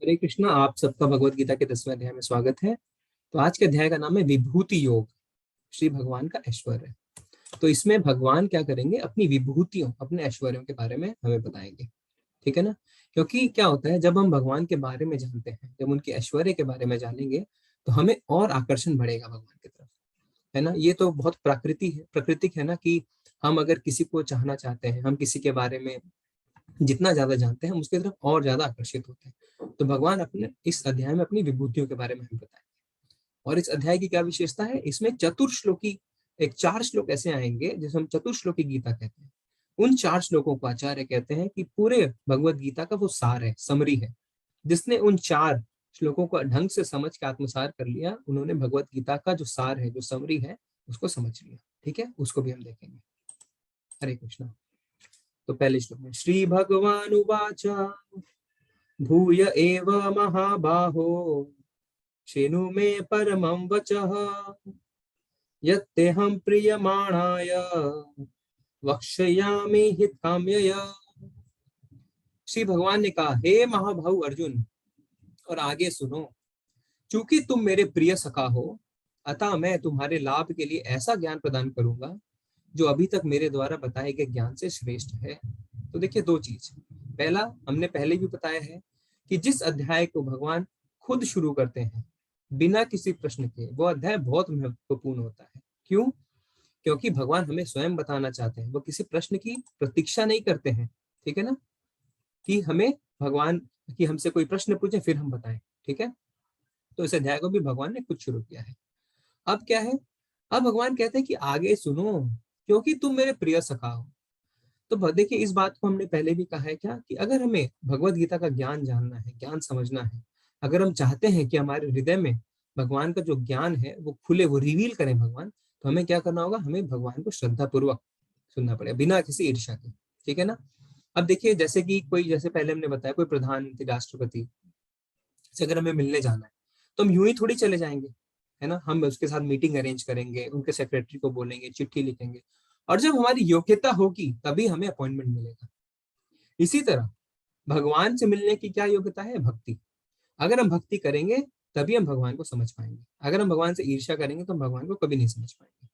हरे कृष्णा। आप सबका भगवत गीता के 10वें अध्याय में स्वागत है। तो आज के अध्याय का नाम है विभूति योग, श्री भगवान का ऐश्वर्य। तो इसमें भगवान क्या करेंगे, अपनी विभूतियों, अपने ऐश्वर्यों के बारे में हमें बताएंगे। ठीक है ना। क्योंकि क्या होता है, जब हम भगवान के बारे में जानते हैं, जब उनके ऐश्वर्य के बारे में जानेंगे, तो हमें और आकर्षण बढ़ेगा भगवान की तरफ। है ना। ये तो बहुत प्राकृतिक है ना, कि हम अगर किसी को चाहना चाहते हैं, हम किसी के बारे में जितना ज्यादा जानते हैं, हम उसकी तरफ और ज्यादा आकर्षित होते हैं। तो भगवान अपने इस अध्याय में अपनी विभूतियों के बारे में हमें बताएं। और इस अध्याय की क्या विशेषता है, इसमें चतुर्श्लोकी, एक 4 श्लोक ऐसे आएंगे जिसे हम चतुर्श्लोकी गीता कहते हैं। उन 4 श्लोकों को आचार्य कहते हैं कि पूरे भगवत गीता का वो सार है, समरी है। जिसने उन 4 श्लोकों को ढंग से समझ के आत्मसात कर लिया, उन्होंने भगवत गीता का जो सार है, जो समरी है, उसको समझ लिया। ठीक है, उसको भी हम देखेंगे। हरे कृष्णा। तो पहले श्लोक में श्री भगवान उवाच भूय एव महाबाहो शेनु मे परमं वचः यत्तेऽहं प्रीयमाणाय वक्ष्यामि हितकाम्यया। श्री भगवान ने कहा, हे महाभाहु अर्जुन, और आगे सुनो। चूंकि तुम मेरे प्रिय सखा हो, अतः मैं तुम्हारे लाभ के लिए ऐसा ज्ञान प्रदान करूंगा जो अभी तक मेरे द्वारा बताए गए ज्ञान से श्रेष्ठ है। तो देखिए, दो चीज। पहला, हमने पहले भी बताया है कि जिस अध्याय को भगवान खुद शुरू करते हैं बिना किसी प्रश्न के, वो अध्याय बहुत महत्वपूर्ण होता है। क्यों? क्योंकि भगवान हमें स्वयं बताना चाहते हैं, वो किसी प्रश्न की प्रतीक्षा नहीं करते हैं। ठीक है ना, कि हमें भगवान की हमसे कोई प्रश्न पूछे फिर हम बताएं। ठीक है। तो इस अध्याय को भी भगवान ने खुद शुरू किया है। अब क्या है, अब भगवान कहते हैं कि आगे सुनो, क्योंकि तुम मेरे प्रिय सखा हो। तो देखिए, इस बात को हमने पहले भी कहा है क्या, कि अगर हमें भगवत गीता का ज्ञान जानना है, ज्ञान समझना है, अगर हम चाहते हैं कि हमारे हृदय में भगवान का जो ज्ञान है वो खुले, वो रिवील करें भगवान, तो हमें क्या करना होगा, हमें भगवान को श्रद्धा पूर्वक सुनना पड़ेगा, बिना किसी ईर्ष्या के। ठीक है ना। अब देखिए, जैसे कि कोई, जैसे पहले हमने बताया, कोई प्रधानमंत्री, राष्ट्रपति से अगर हमें मिलने जाना है, तो हम यूं ही थोड़ी चले जाएंगे। है ना, हम उसके साथ मीटिंग अरेंज करेंगे, उनके सेक्रेटरी को बोलेंगे, चिट्ठी लिखेंगे, और जब हमारी योग्यता होगी तभी हमें अपॉइंटमेंट मिलेगा। इसी तरह भगवान से मिलने की क्या योग्यता है, भक्ति। अगर हम भक्ति करेंगे तभी हम भगवान को समझ पाएंगे। अगर हम भगवान से ईर्ष्या करेंगे तो हम भगवान को कभी नहीं समझ पाएंगे।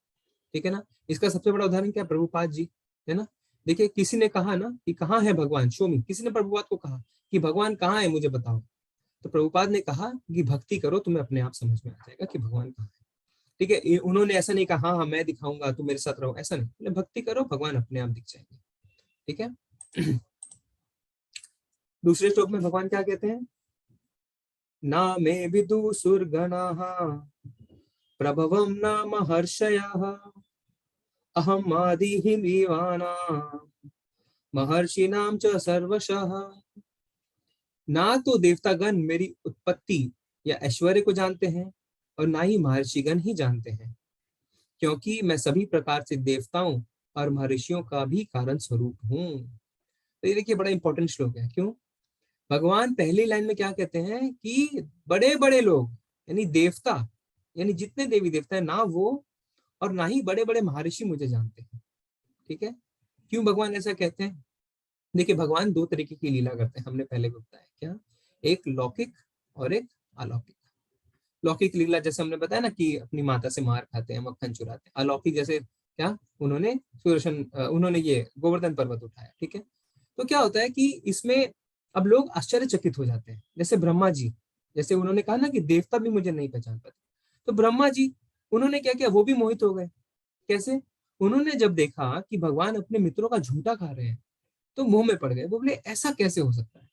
ठीक है ना। इसका सबसे बड़ा उदाहरण क्या, प्रभुपाद जी। है ना। देखिए, किसी ने कहा ना कि कहाँ है भगवान, शो मी, किसी ने प्रभुपाद को कहा कि भगवान कहाँ है, मुझे बताओ। तो प्रभुपाद ने कहा कि भक्ति करो, तुम्हें अपने आप समझ में आ जाएगा कि भगवान कहाँ है। ठीक है। उन्होंने ऐसा नहीं कहा, हाँ हाँ मैं दिखाऊंगा, तुम मेरे साथ रहो, ऐसा नहीं। भक्ति करो, भगवान अपने आप दिख जाएंगे। ठीक है। दूसरे श्लोक में भगवान क्या कहते हैं, ना मे विदुषुर्गणाः प्रभवं न महर्षयः अहम् आदिः मीवानां महर्षिणां च सर्वशः। ना तो देवतागण मेरी उत्पत्ति या ऐश्वर्य को जानते हैं, और ना ही महर्षिगण ही जानते हैं, क्योंकि मैं सभी प्रकार से देवताओं और महर्षियों का भी कारण स्वरूप हूँ। तो ये देखिए, बड़ा इंपॉर्टेंट श्लोक है। क्यों? भगवान पहली लाइन में क्या कहते हैं कि बड़े बड़े लोग, यानी देवता, यानी जितने देवी देवता है ना वो, और ना ही बड़े बड़े महर्षि मुझे जानते हैं। ठीक है। क्यों भगवान ऐसा कहते हैं? देखिए, भगवान दो तरीके की लीला करते हैं, हमने पहले भी बताया क्या, एक लौकिक और एक अलौकिक। लौकिक लीला जैसे हमने बताया ना, कि अपनी माता से मार खाते हैं, मक्खन चुराते हैं। अलौकिक जैसे क्या, उन्होंने सुदर्शन, उन्होंने ये गोवर्धन पर्वत उठाया। ठीक है। तो क्या होता है कि इसमें अब लोग आश्चर्यचकित हो जाते हैं, जैसे ब्रह्मा जी, जैसे उन्होंने कहा ना कि देवता भी मुझे नहीं पहचान पाते। तो ब्रह्मा जी, उन्होंने क्या किया, वो भी मोहित हो गए। कैसे? उन्होंने जब देखा कि भगवान अपने मित्रों का झूठा खा रहे हैं, तो मुंह में पड़ गए। वो बोले, ऐसा कैसे हो सकता है?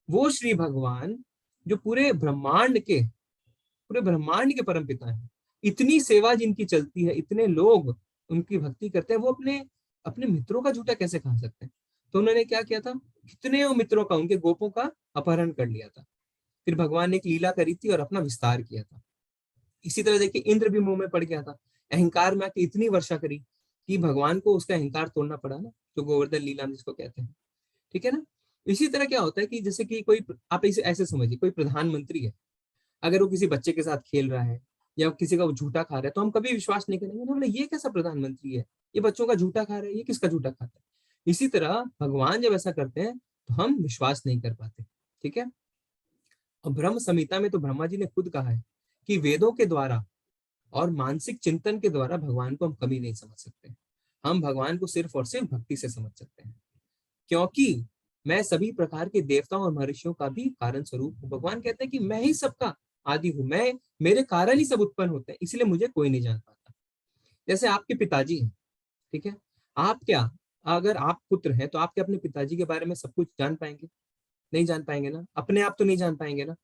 वो श्री भगवान जो पूरे ब्रह्मांड के परम पिता हैं, इतनी सेवा जिनकी चलती है, इतने लोग उनकी भक्ति करते हैं, वो अपने अपने मित्रों का झूठा कैसे खा सकते हैं? तो उन्होंने क्या किया था, कितने मित्रों का, उनके गोपों का अपहरण कर लिया था। फिर भगवान ने एक लीला करी थी और अपना विस्तार किया था। इसी तरह देखिए, इंद्र भी मुंह में पड़ गया था, अहंकार में आके इतनी वर्षा करी कि भगवान को उसका अहंकार तोड़ना पड़ा ना, जो गोवर्धन लीला जिसको कहते हैं। ठीक है ना। इसी तरह क्या होता है कि जैसे कि कोई, आप इसे ऐसे समझिए, कोई प्रधानमंत्री है, अगर वो किसी बच्चे के साथ खेल रहा है या किसी का वो झूठा खा रहा है, तो हम कभी विश्वास नहीं करेंगे ना, बोले ये कैसा प्रधानमंत्री है, ये बच्चों का झूठा खा रहा है, ये किसका झूठा खाता है। इसी तरह भगवान जब ऐसा करते हैं तो हम विश्वास नहीं कर पाते। ठीक है। और ब्रह्म संहिता में तो ब्रह्मा जी ने खुद कहा है कि वेदों के द्वारा और मानसिक चिंतन के द्वारा भगवान को हम कभी नहीं समझ सकते। हम भगवान को सिर्फ और सिर्फ भक्ति से समझ सकते हैं, क्योंकि मैं सभी प्रकार के देवताओं और महर्षियों का भी कारण स्वरूप हूँ। भगवान कहते हैं कि मैं ही सबका आदि हूँ, मैं, मेरे कारण ही सब उत्पन्न होते हैं, इसलिए मुझे कोई नहीं जान पाता। जैसे आपके पिताजी हैं, ठीक है, आप क्या, अगर आप पुत्र हैं तो आप क्या अपने पिताजी के बारे में सब कुछ जान पाएंगे? नहीं जान पाएंगे ना, अपने आप तो नहीं जान पाएंगे ना,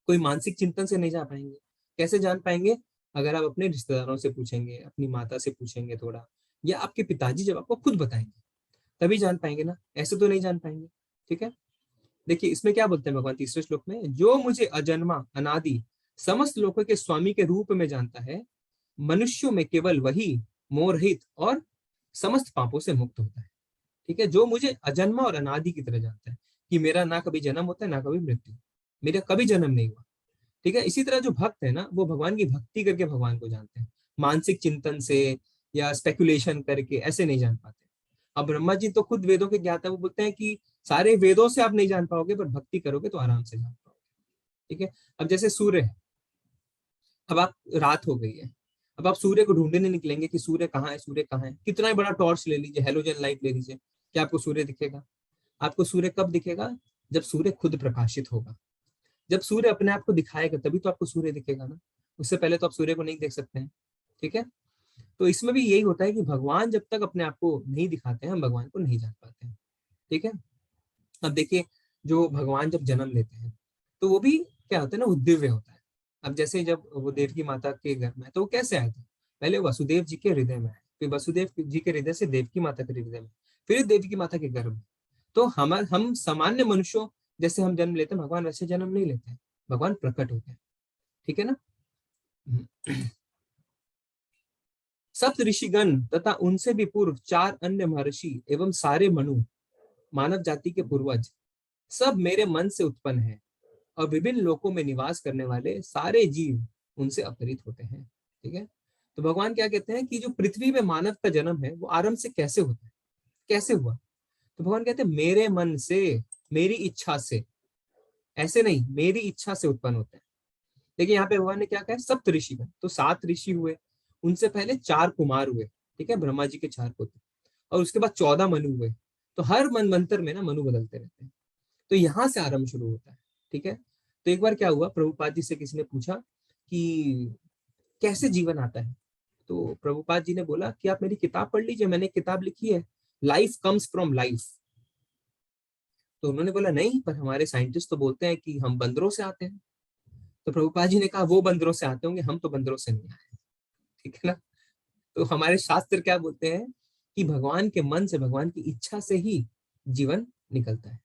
कोई मानसिक चिंतन से नहीं जा पाएंगे। कैसे जान पाएंगे? अगर आप अपने रिश्तेदारों से पूछेंगे, अपनी माता से पूछेंगे थोड़ा, या आपके पिताजी जब आपको खुद बताएंगे तभी जान पाएंगे ना, ऐसे तो नहीं जान पाएंगे। ठीक है, देखिए इसमें क्या बोलते हैं भगवान तीसरे श्लोक में, जो मुझे अजन्मा अनादि समस्त लोकों के स्वामी के रूप में जानता है, मनुष्यों में केवल वही मोहरहित और समस्त पापों से मुक्त होता है। ठीक है, जो मुझे अजन्मा और अनादि की तरह जानता है कि मेरा ना कभी जन्म होता है ना कभी मृत्यु, मेरा कभी जन्म नहीं हुआ। ठीक है, इसी तरह जो भक्त है ना, वो भगवान की भक्ति करके भगवान को जानते हैं, मानसिक चिंतन से या स्पेकुलेशन करके ऐसे नहीं जान पाते। अब ब्रह्मा जी तो खुद वेदों के ज्ञाता, वो बोलते हैं कि सारे वेदों से आप नहीं जान पाओगे, पर भक्ति करोगे तो आराम से जान पाओगे। ठीक है, अब जैसे सूर्य है, अब आप, रात हो गई है, अब आप सूर्य को ढूंढने निकलेंगे कि सूर्य कहाँ है, सूर्य कहाँ है, कितना ही बड़ा टॉर्च ले लीजिए, हेलोजन लाइट ले लीजिए, क्या आपको सूर्य दिखेगा? आपको सूर्य कब दिखेगा? जब सूर्य खुद प्रकाशित होगा, जब सूर्य अपने आप को दिखाएगा तभी तो आपको सूर्य दिखेगा ना, उससे पहले तो आप सूर्य को नहीं देख सकते हैं। ठीक है, तो इसमें भी यही होता है कि भगवान जब तक अपने आप को नहीं दिखाते हैं, हम भगवान को नहीं जान पाते हैं। ठीक है, अब देखिए, जो भगवान जब जन्म लेते हैं तो वो भी क्या होता है ना, वो दिव्य होता है। अब जैसे जब वो देवकी माता के घर में, तो वो कैसे आए थे? पहले वसुदेव जी के हृदय में आए, फिर वसुदेव जी के हृदय से देवकी माता के हृदय में, फिर देवकी माता के गर्भ में। तो हम सामान्य मनुष्यों जैसे हम जन्म लेते हैं, भगवान वैसे जन्म नहीं लेते हैं, भगवान प्रकट होते हैं। ठीक है ना। सप्त ऋषिगण तथा उनसे भी पूर्व 4 अन्य महर्षि एवं सारे मनु, मानव जाति के पूर्वज, सब मेरे मन से उत्पन्न है, और विभिन्न लोकों में निवास करने वाले सारे जीव उनसे अपहरित होते हैं। ठीक है, तो भगवान क्या कहते हैं कि जो पृथ्वी में मानव का जन्म है वो आरंभ से कैसे होता है, कैसे हुआ? तो भगवान कहते हैं मेरे मन से, मेरी इच्छा से, ऐसे नहीं, मेरी इच्छा से उत्पन्न होते हैं। देखिए यहाँ पे भगवान ने क्या कहा, सप्त ऋषिगण, तो 7 ऋषि हुए, उनसे पहले 4 कुमार हुए, ठीक है, ब्रह्मा जी के 4 पुत्र, और उसके बाद 14 मनु हुए। तो हर मनवंतर में ना मनु बदलते रहते हैं, तो यहाँ से आरंभ शुरू होता है। ठीक है, तो एक बार क्या हुआ, प्रभुपाद जी से किसी ने पूछा कि कैसे जीवन आता है, तो प्रभुपाद जी ने बोला कि आप मेरी किताब पढ़ लीजिए, मैंने एक किताब लिखी है, लाइफ कम्स फ्रॉम लाइफ। तो उन्होंने बोला नहीं, पर हमारे साइंटिस्ट तो बोलते हैं कि हम बंदरों से आते हैं। तो प्रभुपाद जी ने कहा वो बंदरों से आते होंगे, हम तो बंदरों से नहीं आए। ठीक है ना, तो हमारे शास्त्र क्या बोलते हैं कि भगवान के मन से, भगवान की इच्छा से ही जीवन निकलता है।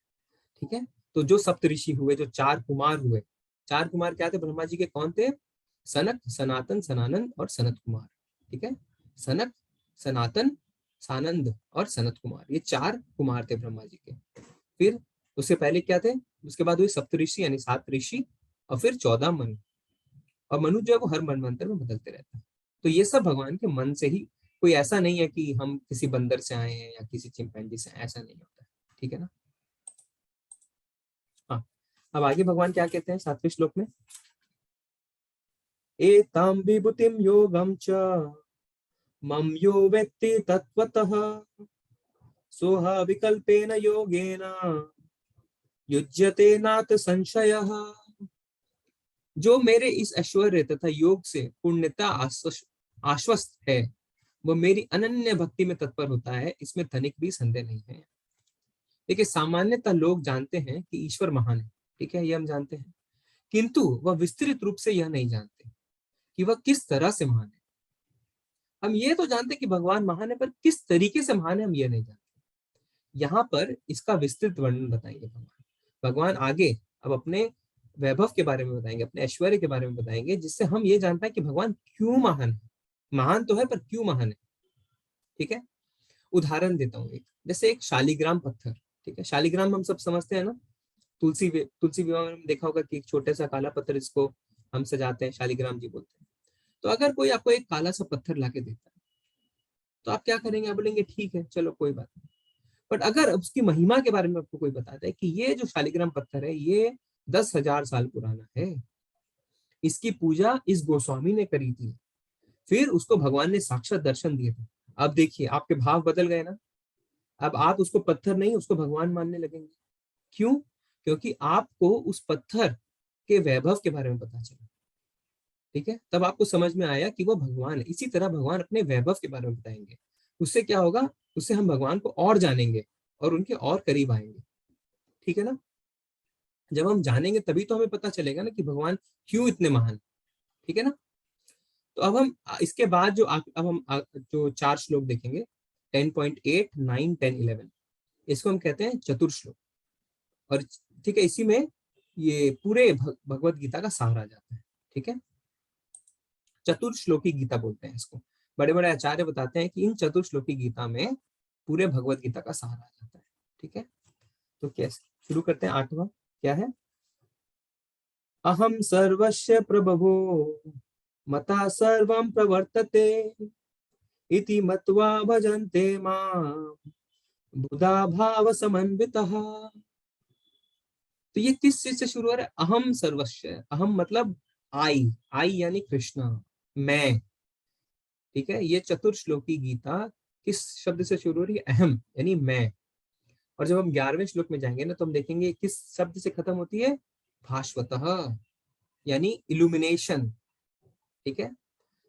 ठीक है, तो जो सप्त ऋषि हुए, जो 4 कुमार हुए, 4 कुमार क्या थे ब्रह्मा जी के, कौन थे? सनक, सनातन, सनानंद और सनत कुमार। ठीक है, सनक, सनातन, सानंद और सनत कुमार, ये 4 कुमार थे ब्रह्मा जी के। फिर उससे पहले क्या थे, उसके बाद हुए सप्त ऋषि यानी 7 ऋषि, और फिर 14 मनु। और मनु जो है वो हर मनवंतर में बदलते रहता है। तो ये सब भगवान के मन से ही, कोई ऐसा नहीं है कि हम किसी बंदर से आए हैं या किसी चिंपैंजी से, ऐसा नहीं होता है। ठीक है ना। हाँ, अब आगे भगवान क्या कहते हैं 7वें श्लोक में, एतां विभूतिं योगं च मम यो वेत्ति तत्त्वतः सोह विकल्पेन योगेन युज्यते नाथ संशयः। जो मेरे इस ऐश्वर्य तथा योग से पूर्णता आश्वस्त है, वो मेरी अनन्य भक्ति में तत्पर होता है, इसमें तनिक भी संदेह नहीं है। देखिए, सामान्यतः लोग जानते हैं कि ईश्वर महान है, ठीक है, ये हम जानते हैं, किंतु वह विस्तृत रूप से यह नहीं जानते कि वह किस तरह से महान है। हम ये तो जानते हैं कि भगवान महान है, पर किस तरीके से महान है हम ये नहीं जानते। यहाँ पर इसका विस्तृत वर्णन बताएंगे भगवान। भगवान आगे अब अपने वैभव के बारे में बताएंगे, अपने ऐश्वर्य के बारे में बताएंगे, जिससे हम ये जान पाए कि भगवान क्यों महान है। महान तो है, पर क्यों महान है। ठीक है, उदाहरण देता हूँ एक, जैसे एक शालिग्राम पत्थर। ठीक है, शालिग्राम हम सब समझते हैं ना, तुलसी विवाह में देखा होगा कि एक छोटा सा काला पत्थर, इसको हम सजाते हैं, शालिग्राम जी बोलते हैं। तो अगर कोई आपको एक काला सा पत्थर लाके देता है तो आप क्या करेंगे? आप बोलेंगे ठीक है, चलो कोई बात नहीं। बट अगर उसकी महिमा के बारे में आपको कोई बताता है कि ये जो शालिग्राम पत्थर है, ये 10,000 साल पुराना है। इसकी पूजा इस गोस्वामी ने करी थी, फिर उसको भगवान ने साक्षात दर्शन दिए थे। अब देखिए आपके भाव बदल गए ना। अब आप उसको पत्थर नहीं, उसको भगवान मानने लगेंगे। क्यों? क्योंकि आपको उस पत्थर के वैभव के बारे में पता चला। ठीक है, तब आपको समझ में आया कि वो भगवान है। इसी तरह भगवान अपने वैभव के बारे में बताएंगे। उससे क्या होगा? उससे हम भगवान को और जानेंगे और उनके और करीब आएंगे। ठीक है ना? जब हम जानेंगे तभी तो हमें पता चलेगा ना कि भगवान क्यों इतने महान। ठीक है ना? तो अब हम इसके बाद अब हम जो 4 श्लोक देखेंगे, 10.8, 9, 10, 11, इसको हम कहते हैं चतुर्श्लोक। और ठीक है, इसी में ये पूरे भगवत गीता का सार आ जाता है। ठीक है, चतुर्श्लोकी गीता बोलते हैं इसको। बड़े बड़े आचार्य बताते हैं कि इन चतुर्श्लोकी गीता में पूरे भगवत गीता का सार आ जाता है। ठीक है, तो कैसे शुरू करते हैं? 8वां क्या है? अहम सर्वस्य प्रभवो मता सर्वं प्रवर्तते इति मत्वा भजन्ते मां बुधा भाव समन्वितः। तो ये किस चीज से शुरू हो रहा है? अहम सर्वस्य। अहम मतलब आई, आई यानी कृष्ण, मैं। ठीक है, ये चतुर्श्लोकी गीता किस शब्द से शुरू हो रही है? अहम यानी मैं। और जब हम 11वें श्लोक में जाएंगे ना, तो हम देखेंगे किस शब्द से खत्म होती है? भास्वतः यानी इल्यूमिनेशन। ठीक है,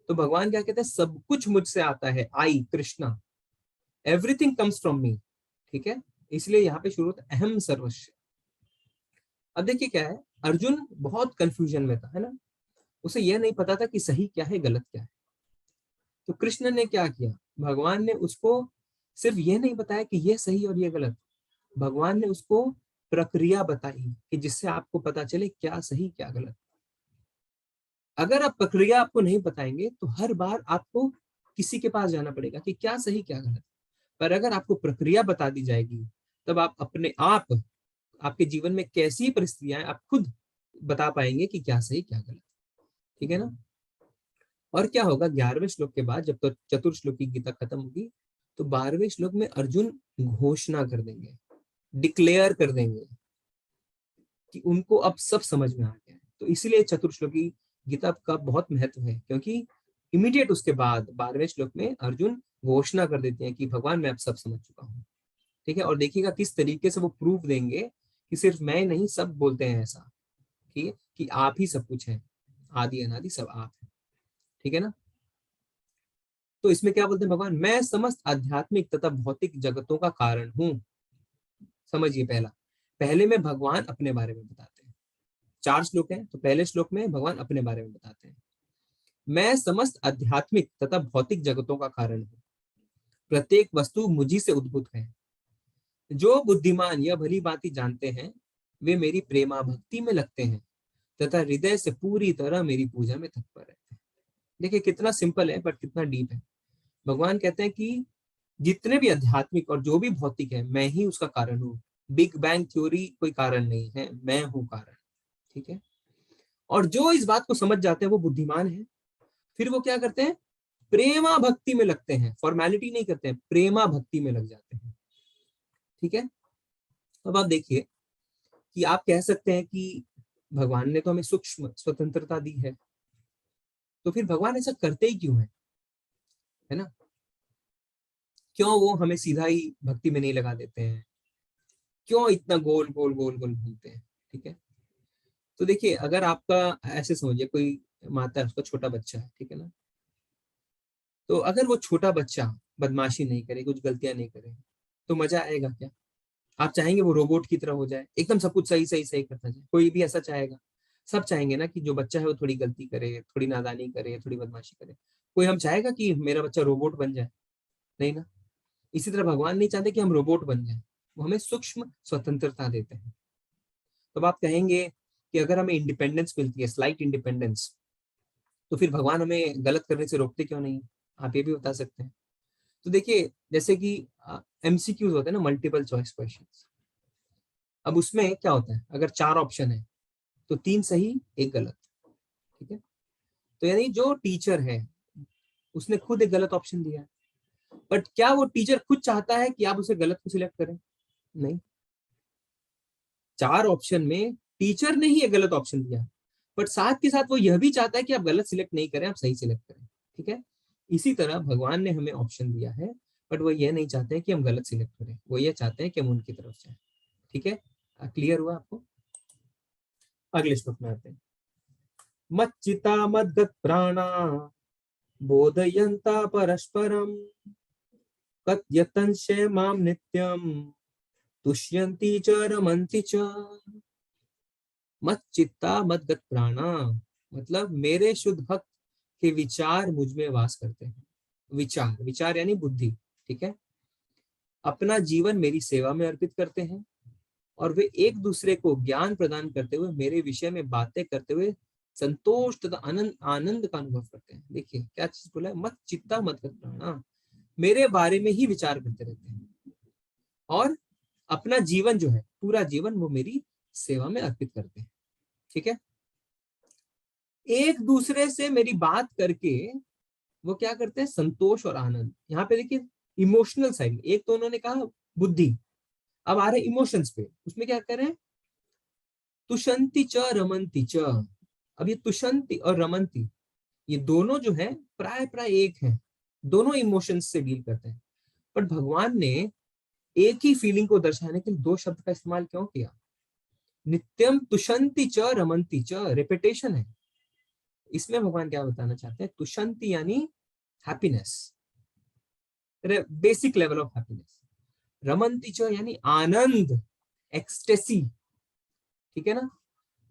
तो भगवान क्या कहते हैं? सब कुछ मुझसे आता है, I Krishna, everything comes from me. ठीक है, इसलिए यहाँ पे शुरू होता है अहम सर्वस्व। अब देखिए क्या है, अर्जुन बहुत कंफ्यूजन में था, है ना? उसे यह नहीं पता था कि सही क्या है, गलत क्या है। तो कृष्ण ने क्या किया? भगवान ने उसको सिर्फ ये नहीं बताया कि ये सही और ये गलत, भगवान ने उसको प्रक्रिया बताई कि जिससे आपको पता चले क्या सही क्या गलत। अगर आप प्रक्रिया आपको नहीं बताएंगे तो हर बार आपको किसी के पास जाना पड़ेगा कि क्या सही क्या गलत। पर अगर आपको प्रक्रिया बता दी जाएगी, तब आप अपने आप, आपके जीवन में कैसी परिस्थितियां आप खुद बता पाएंगे कि क्या सही क्या गलत। ठीक है ना? और क्या होगा 11वें श्लोक के बाद, जब तो चतुर्श्लोक की गीता खत्म होगी, तो 12वें श्लोक में अर्जुन घोषणा कर देंगे, डिक्लेयर कर देंगे कि उनको अब सब समझ में आ गया है। तो इसीलिए चतुर्श्लोकी गीता का बहुत महत्व है, क्योंकि इमीडिएट उसके बाद 12वें श्लोक में अर्जुन घोषणा कर देते हैं कि भगवान मैं अब सब समझ चुका हूँ। ठीक है, और देखिएगा किस तरीके से वो प्रूफ देंगे कि सिर्फ मैं नहीं, सब बोलते हैं ऐसा। ठीक है, कि आप ही सब कुछ है, आदि अनादि सब आप है। ठीक है ना? तो इसमें क्या बोलते हैं भगवान? मैं समस्त आध्यात्मिक तथा भौतिक जगतों का कारण हूँ। समझिए, पहले में भगवान अपने बारे में बताते हैं। 4 श्लोक हैं, तो पहले श्लोक में भगवान अपने बारे में बताते हैं। मैं समस्त आध्यात्मिक तथा भौतिक जगतों का कारण हूँ, प्रत्येक वस्तु मुझी से उद्भूत है। जो बुद्धिमान यह भली भांति जानते हैं, वे मेरी प्रेमा भक्ति में लगते हैं तथा हृदय से पूरी तरह मेरी पूजा में तत्पर रहते हैं। देखिए कितना सिंपल है, बट कितना डीप है। भगवान कहते हैं कि जितने भी आध्यात्मिक और जो भी भौतिक है, मैं ही उसका कारण हूँ। बिग बैंग थ्योरी कोई कारण नहीं है, मैं हूँ कारण। ठीक है, और जो इस बात को समझ जाते हैं वो बुद्धिमान है। फिर वो क्या करते हैं? प्रेमा भक्ति में लगते हैं, फॉर्मेलिटी नहीं करते हैं, प्रेमा भक्ति में लग जाते हैं। ठीक है, अब आप देखिए कि आप कह सकते हैं कि भगवान ने तो हमें सूक्ष्म स्वतंत्रता दी है, तो फिर भगवान ऐसा करते ही क्यों है ना? क्यों वो हमें सीधा ही भक्ति में नहीं लगा देते हैं? क्यों इतना गोल गोल गोल गोल घूमते हैं? ठीक है, तो देखिए अगर आपका ऐसे समझिए, कोई माता है, उसका छोटा बच्चा है, ठीक है ना? तो अगर वो छोटा बच्चा बदमाशी नहीं करे, कुछ गलतियां नहीं करे, तो मजा आएगा क्या? आप चाहेंगे वो रोबोट की तरह हो जाए, एकदम सब कुछ सही सही सही करता जाए? कोई भी ऐसा चाहेगा? सब चाहेंगे ना कि जो बच्चा है वो थोड़ी गलती करे, थोड़ी नादानी करे, थोड़ी बदमाशी करे। कोई हम चाहेगा कि मेरा बच्चा रोबोट बन जाए? नहीं ना। इसी तरह भगवान नहीं चाहते कि हम रोबोट बन जाए, वो हमें सूक्ष्म स्वतंत्रता देते हैं। तो आप कहेंगे कि अगर हमें इंडिपेंडेंस मिलती है, स्लाइट इंडिपेंडेंस, तो फिर भगवान हमें गलत करने से रोकते क्यों नहीं? आप ये भी बता सकते हैं। तो देखिए जैसे कि एमसीक्यूज होते हैं ना, मल्टीपल चॉइस क्वेश्चंस। अब उसमें क्या होता है, अगर 4 ऑप्शन है तो 3 सही 1 गलत। ठीक है, तो यानी जो टीचर है उसने खुद एक गलत ऑप्शन दिया है, बट क्या वो टीचर खुद चाहता है कि आप उसे गलत को सिलेक्ट करें? नहीं। 4 ऑप्शन में टीचर ने ही एक गलत ऑप्शन दिया, बट साथ के साथ वो यह भी चाहता है कि आप गलत सिलेक्ट नहीं करें, आप सही सिलेक्ट करें। ठीक है, इसी तरह भगवान ने हमें ऑप्शन दिया है, बट वो ये नहीं चाहते हैं कि हम गलत सिलेक्ट करें, वो ये चाहते हैं कि हम उनकी तरफ जाएं। ठीक है, क्लियर हुआ आपको? अगले श्लोक में आते हैं। मच्चिता मद्गत प्राणा बोधयन्ता परस्परम कथयतंसे माम नित्यम तुष्यन्ति च रमन्ति च। मच्चित्ता मद्गत प्राणा मतलब मेरे शुद्ध भक्त के विचार मुझ में वास करते हैं। विचार, विचार यानी बुद्धि। ठीक है, अपना जीवन मेरी सेवा में अर्पित करते हैं और वे एक दूसरे को ज्ञान प्रदान करते हुए मेरे विषय में बातें करते हुए संतोष तथा आनंद आनंद का अनुभव करते हैं। देखिए क्या चीज बोला है, मत चित्ता मत प्राणा, मेरे बारे में ही विचार करते रहते हैं और अपना जीवन जो है, पूरा जीवन वो मेरी सेवा में अर्पित करते हैं। ठीक है, एक दूसरे से मेरी बात करके वो क्या करते हैं, संतोष और आनंद। यहाँ पे देखिए इमोशनल साइड, एक तो उन्होंने कहा बुद्धि, अब आ रहे इमोशंस पे, उसमें क्या कर रहे हैं, तुषंती च रमंती च। अब ये तुषंती और रमंती ये दोनों जो है प्राय प्राय एक है, दोनों इमोशंस से डील करते हैं, बट भगवान ने एक ही फीलिंग को दर्शाने के लिए दो शब्द का इस्तेमाल क्यों किया? नित्यम तुषंती च रमंती च, रिपीटेशन है। इसमें भगवान क्या बताना चाहते हैं, तुषंती यानी happiness, basic level of happiness, रमंती च यानी आनंद, एक्सटेसी। ठीक है ना,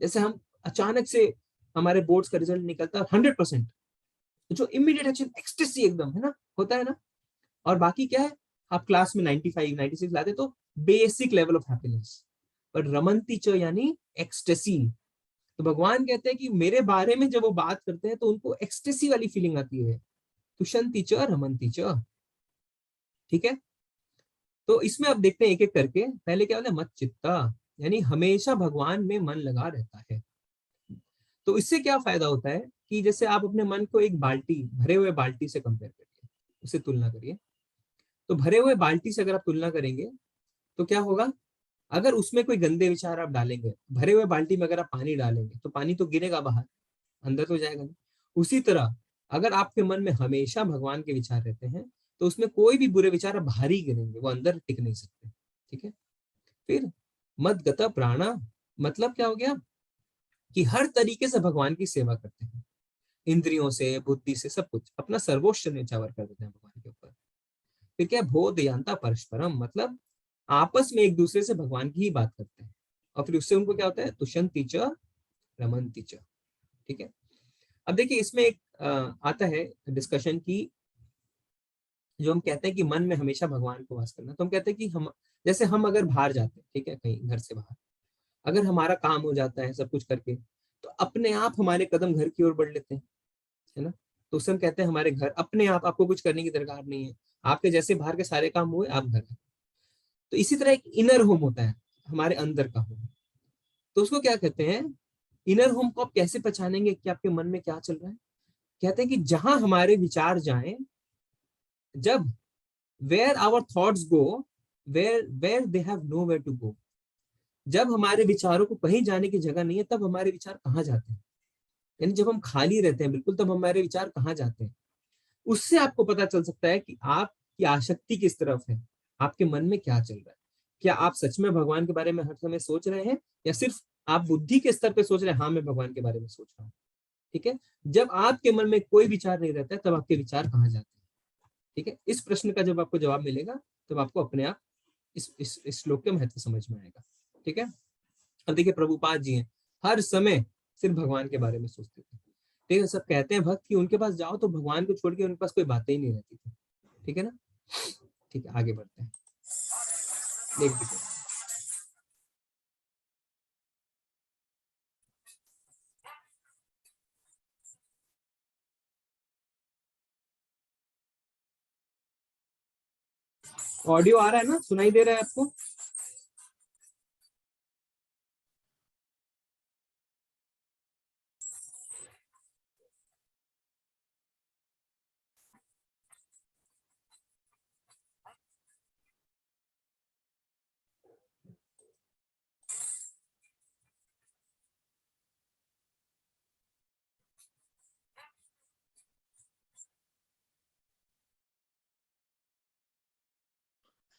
जैसे हम अचानक से हमारे बोर्ड्स का रिजल्ट निकलता है 100%, जो इमीडिएट एक्शन एक्सटेसी एकदम है ना, होता है ना। और बाकी क्या है, आप क्लास में 95 96 लाते तो बेसिक लेवल ऑफ हैप्पीनेस, पर रमंती च यानी एक्सटेसी। तो भगवान कहते हैं कि मेरे बारे में जब वो बात करते हैं तो उनको एक्सटेसी वाली फीलिंग आती है, तुषंती च रमंती च। ठीक है, तो इसमें अब देखते हैं एक एक करके। पहले क्या बोला, मत चित्ता यानी हमेशा भगवान में मन लगा रहता है। तो इससे क्या फायदा होता है कि जैसे आप अपने मन को एक बाल्टी, भरे हुए बाल्टी से कंपेयर करिए, उससे तुलना करिए। तो भरे हुए बाल्टी से अगर आप तुलना करेंगे तो क्या होगा, अगर उसमें कोई गंदे विचार आप डालेंगे, भरे हुए बाल्टी में अगर आप पानी डालेंगे तो पानी तो गिरेगा बाहर, अंदर तो जाएगा नहीं। उसी तरह अगर आपके मन में हमेशा भगवान के विचार रहते हैं तो उसमें कोई भी बुरे विचार बाहर ही गिरेंगे, वो अंदर टिक नहीं सकते। ठीक है, फिर मद गता प्राणा मतलब क्या हो गया कि हर तरीके से भगवान की सेवा करते हैं, इंद्रियों से, बुद्धि से, सब कुछ अपना सर्वोच्च न्यौछावर कर देते हैं भगवान के ऊपर। फिर क्या, बोधयंता परस्परम मतलब आपस में एक दूसरे से भगवान की ही बात करते हैं, और फिर उससे उनको क्या होता है, तुषंती च रमंती च। ठीक है, अब देखिए इसमें एक आता है डिस्कशन की, जो हम कहते हैं कि मन में हमेशा भगवान को वास करना, तो हम कहते हैं कि हम, जैसे हम अगर बाहर जाते हैं, ठीक है, कहीं घर से बाहर, अगर हमारा काम हो जाता है सब कुछ करके, तो अपने आप हमारे कदम घर की ओर बढ़ लेते हैं, है ना। तो उससे हम कहते हैं हमारे घर अपने आप, आपको कुछ करने की दरकार नहीं है, आपके जैसे बाहर के सारे काम हुए आप घर। तो इसी तरह एक इनर होम होता है, हमारे अंदर का होम, तो उसको क्या कहते हैं, इनर होम को आप कैसे पहचानेंगे कि आपके मन में क्या चल रहा है? कहते हैं कि जहां हमारे विचार जाएं, जब where our thoughts go, where where they have nowhere to go, जब हमारे विचारों को कहीं जाने की जगह नहीं है तब हमारे विचार कहाँ जाते हैं, यानी जब हम खाली रहते हैं बिल्कुल तब हमारे विचार कहाँ जाते हैं। उससे आपको पता चल सकता है कि आपकी आसक्ति किस तरफ है, आपके मन में क्या चल रहा है। क्या आप सच में भगवान के बारे में हर समय सोच रहे हैं, या सिर्फ आप बुद्धि के स्तर पे सोच रहे हैं, हाँ मैं भगवान के बारे में सोच रहा हूँ। ठीक है, जब आपके मन में कोई विचार नहीं रहता है तब आपके विचार कहाँ जाते हैं। ठीक है, इस प्रश्न का जब आपको जवाब मिलेगा तब आपको अपने आप इस श्लोक के महत्व समझ में आएगा। ठीक है, अब देखिए प्रभुपाद जी हैं, हर समय सिर्फ भगवान के बारे में सोचते थे। ठीक है, सब कहते हैं भक्त कि उनके पास जाओ तो भगवान को छोड़ के उनके पास कोई बातें ही नहीं रहती थी। ठीक है ना, ठीक है आगे बढ़ते हैं। देख दीजिए, ऑडियो आ रहा है ना, सुनाई दे रहा है आपको?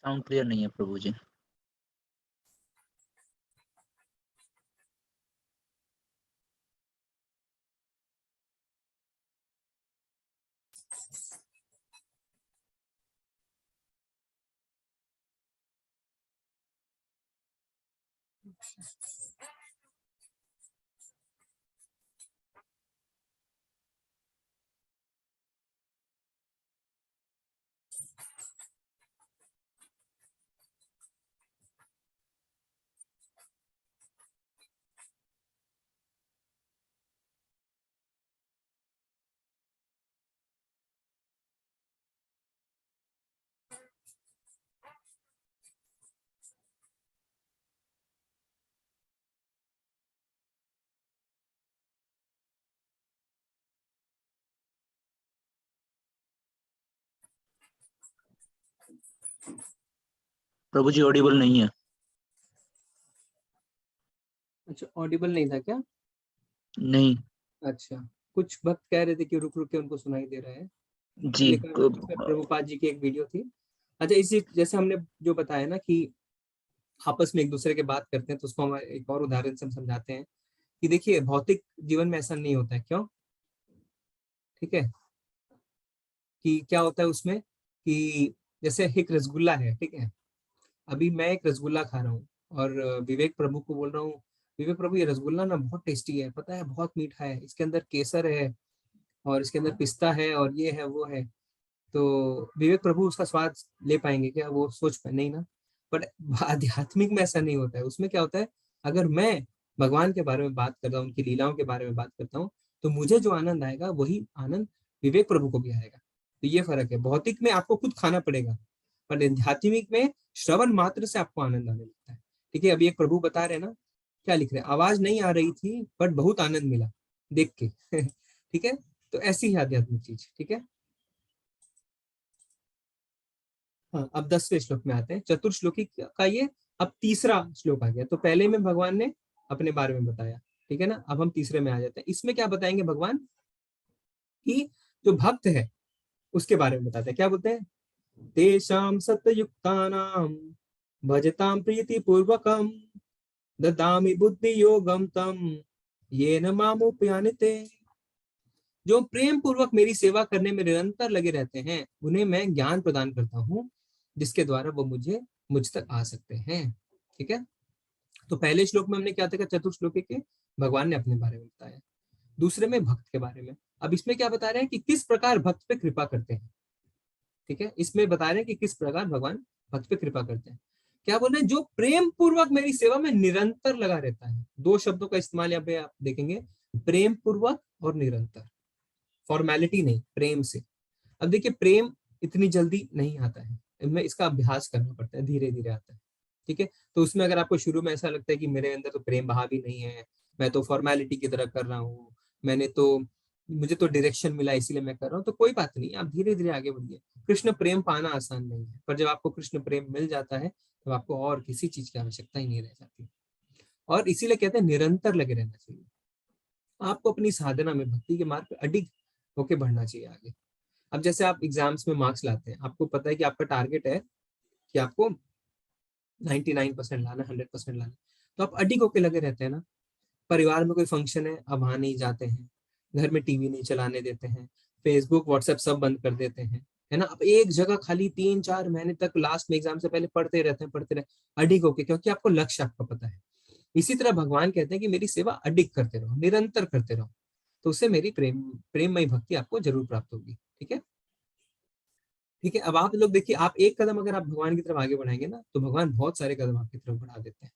साउंड क्लियर नहीं है प्रभु जी। प्रभु जी ऑडिबल नहीं है। अच्छा, ऑडिबल नहीं था क्या? नहीं अच्छा, कुछ भक्त कह रहे थे कि रुक रुक के उनको सुनाई दे रहा है। जी। एक प्रभुपाद जी की एक वीडियो थी। अच्छा, इसी जैसे हमने जो बताया ना कि आपस में एक दूसरे के बात करते हैं, तो उसको हम एक और उदाहरण से हम समझाते हैं कि देखिए भौतिक जीवन में ऐसा नहीं होता है। क्यों? ठीक है, कि क्या होता है उसमें कि जैसे एक रसगुल्ला है, ठीक है, अभी मैं एक रसगुल्ला खा रहा हूँ और विवेक प्रभु को बोल रहा हूँ, विवेक प्रभु ये रसगुल्ला ना बहुत टेस्टी है, पता है बहुत मीठा है, इसके अंदर केसर है और इसके अंदर पिस्ता है और ये है वो है। तो विवेक प्रभु उसका स्वाद ले पाएंगे क्या? वो सोच पाए नहीं ना। बट आध्यात्मिक में ऐसा नहीं होता है। उसमें क्या होता है, अगर मैं भगवान के बारे में बात करता हूँ, उनकी लीलाओं के बारे में बात करता हूँ, तो मुझे जो आनंद आएगा वही आनंद विवेक प्रभु को भी आएगा। तो ये फर्क है, भौतिक में आपको खुद खाना पड़ेगा, पर आध्यात्मिक में श्रवण मात्र से आपको आनंद आने लगता है। ठीक है, अभी एक प्रभु बता रहे ना, क्या लिख रहे हैं, आवाज नहीं आ रही थी बट बहुत आनंद मिला देख के ठीक है, तो ऐसी ही आध्यात्मिक चीज। ठीक है, हाँ, अब 10वें श्लोक में आते हैं। चतुर्श्लोकी का ये अब तीसरा श्लोक आ गया। तो पहले में भगवान ने अपने बारे में बताया, ठीक है ना। अब हम तीसरे में आ जाते हैं। इसमें क्या बताएंगे भगवान कि जो भक्त है उसके बारे में बताते हैं। क्या बोलते हैं, तेषाम सतयुक्तानाम भजताम प्रीति पूर्वकम ददामि बुद्धि योगम तम येन मामुपयान्ते। जो प्रेम पूर्वक मेरी सेवा करने में निरंतर लगे रहते हैं, उन्हें मैं ज्ञान प्रदान करता हूँ, जिसके द्वारा वो मुझ तक आ सकते हैं। ठीक है, तो पहले श्लोक में हमने क्या देखा, चतुर्श्लोक के भगवान ने अपने बारे में बताया। दूसरे में भक्त के बारे में। अब इसमें क्या बता रहे हैं कि किस प्रकार भक्त पे कृपा करते हैं। ठीक है, इसमें बता रहे हैं कि किस प्रकार भगवान भक्त पे कृपा करते हैं। क्या बोल रहे हैं, जो प्रेम पूर्वक मेरी सेवा में निरंतर लगा रहता है। दो शब्दों का इस्तेमाल यहाँ पे आप देखेंगे, प्रेम पूर्वक और निरंतर। फॉर्मेलिटी नहीं, प्रेम से। अब देखिए प्रेम इतनी जल्दी नहीं आता है, इनमें इसका अभ्यास करना पड़ता है, धीरे धीरे आता है। ठीक है, तो उसमें अगर आपको शुरू में ऐसा लगता है कि मेरे अंदर तो प्रेम बहा भी नहीं है, मैं तो फॉर्मेलिटी की तरह कर रहा हूँ, मैंने तो मुझे तो डायरेक्शन मिला इसीलिए मैं कर रहा हूँ, तो कोई बात नहीं, आप धीरे धीरे आगे बढ़िए। कृष्ण प्रेम पाना आसान नहीं है, पर जब आपको कृष्ण प्रेम मिल जाता है तो आपको और किसी चीज की आवश्यकता ही नहीं रह जाती। और इसीलिए कहते हैं निरंतर लगे रहना चाहिए। आपको अपनी साधना में भक्ति के मार्ग पर अडिग होके बढ़ना चाहिए आगे। अब जैसे आप एग्जाम्स में मार्क्स लाते हैं, आपको पता है कि आपका टारगेट है कि आपको 99% लाना, 100% लाना, तो आप अडिग होके लगे रहते हैं ना। परिवार में कोई फंक्शन है, अब वहां नहीं जाते हैं, घर में टीवी नहीं चलाने देते हैं, फेसबुक व्हाट्सएप सब बंद कर देते हैं, है ना। अब एक जगह खाली 3-4 महीने तक लास्ट में एग्जाम से पहले पढ़ते रहे अडिग होके, क्योंकि आपको लक्ष्य आपका पता है। इसी तरह भगवान कहते हैं कि मेरी सेवा अडिग करते रहो, निरंतर करते रहो, तो उससे मेरी प्रेममयी भक्ति आपको जरूर प्राप्त होगी। ठीक है, ठीक है, अब आप लोग देखिए, आप एक कदम अगर आप भगवान की तरफ आगे बढ़ाएंगे ना, तो भगवान बहुत सारे कदम आपकी तरफ बढ़ा देते हैं।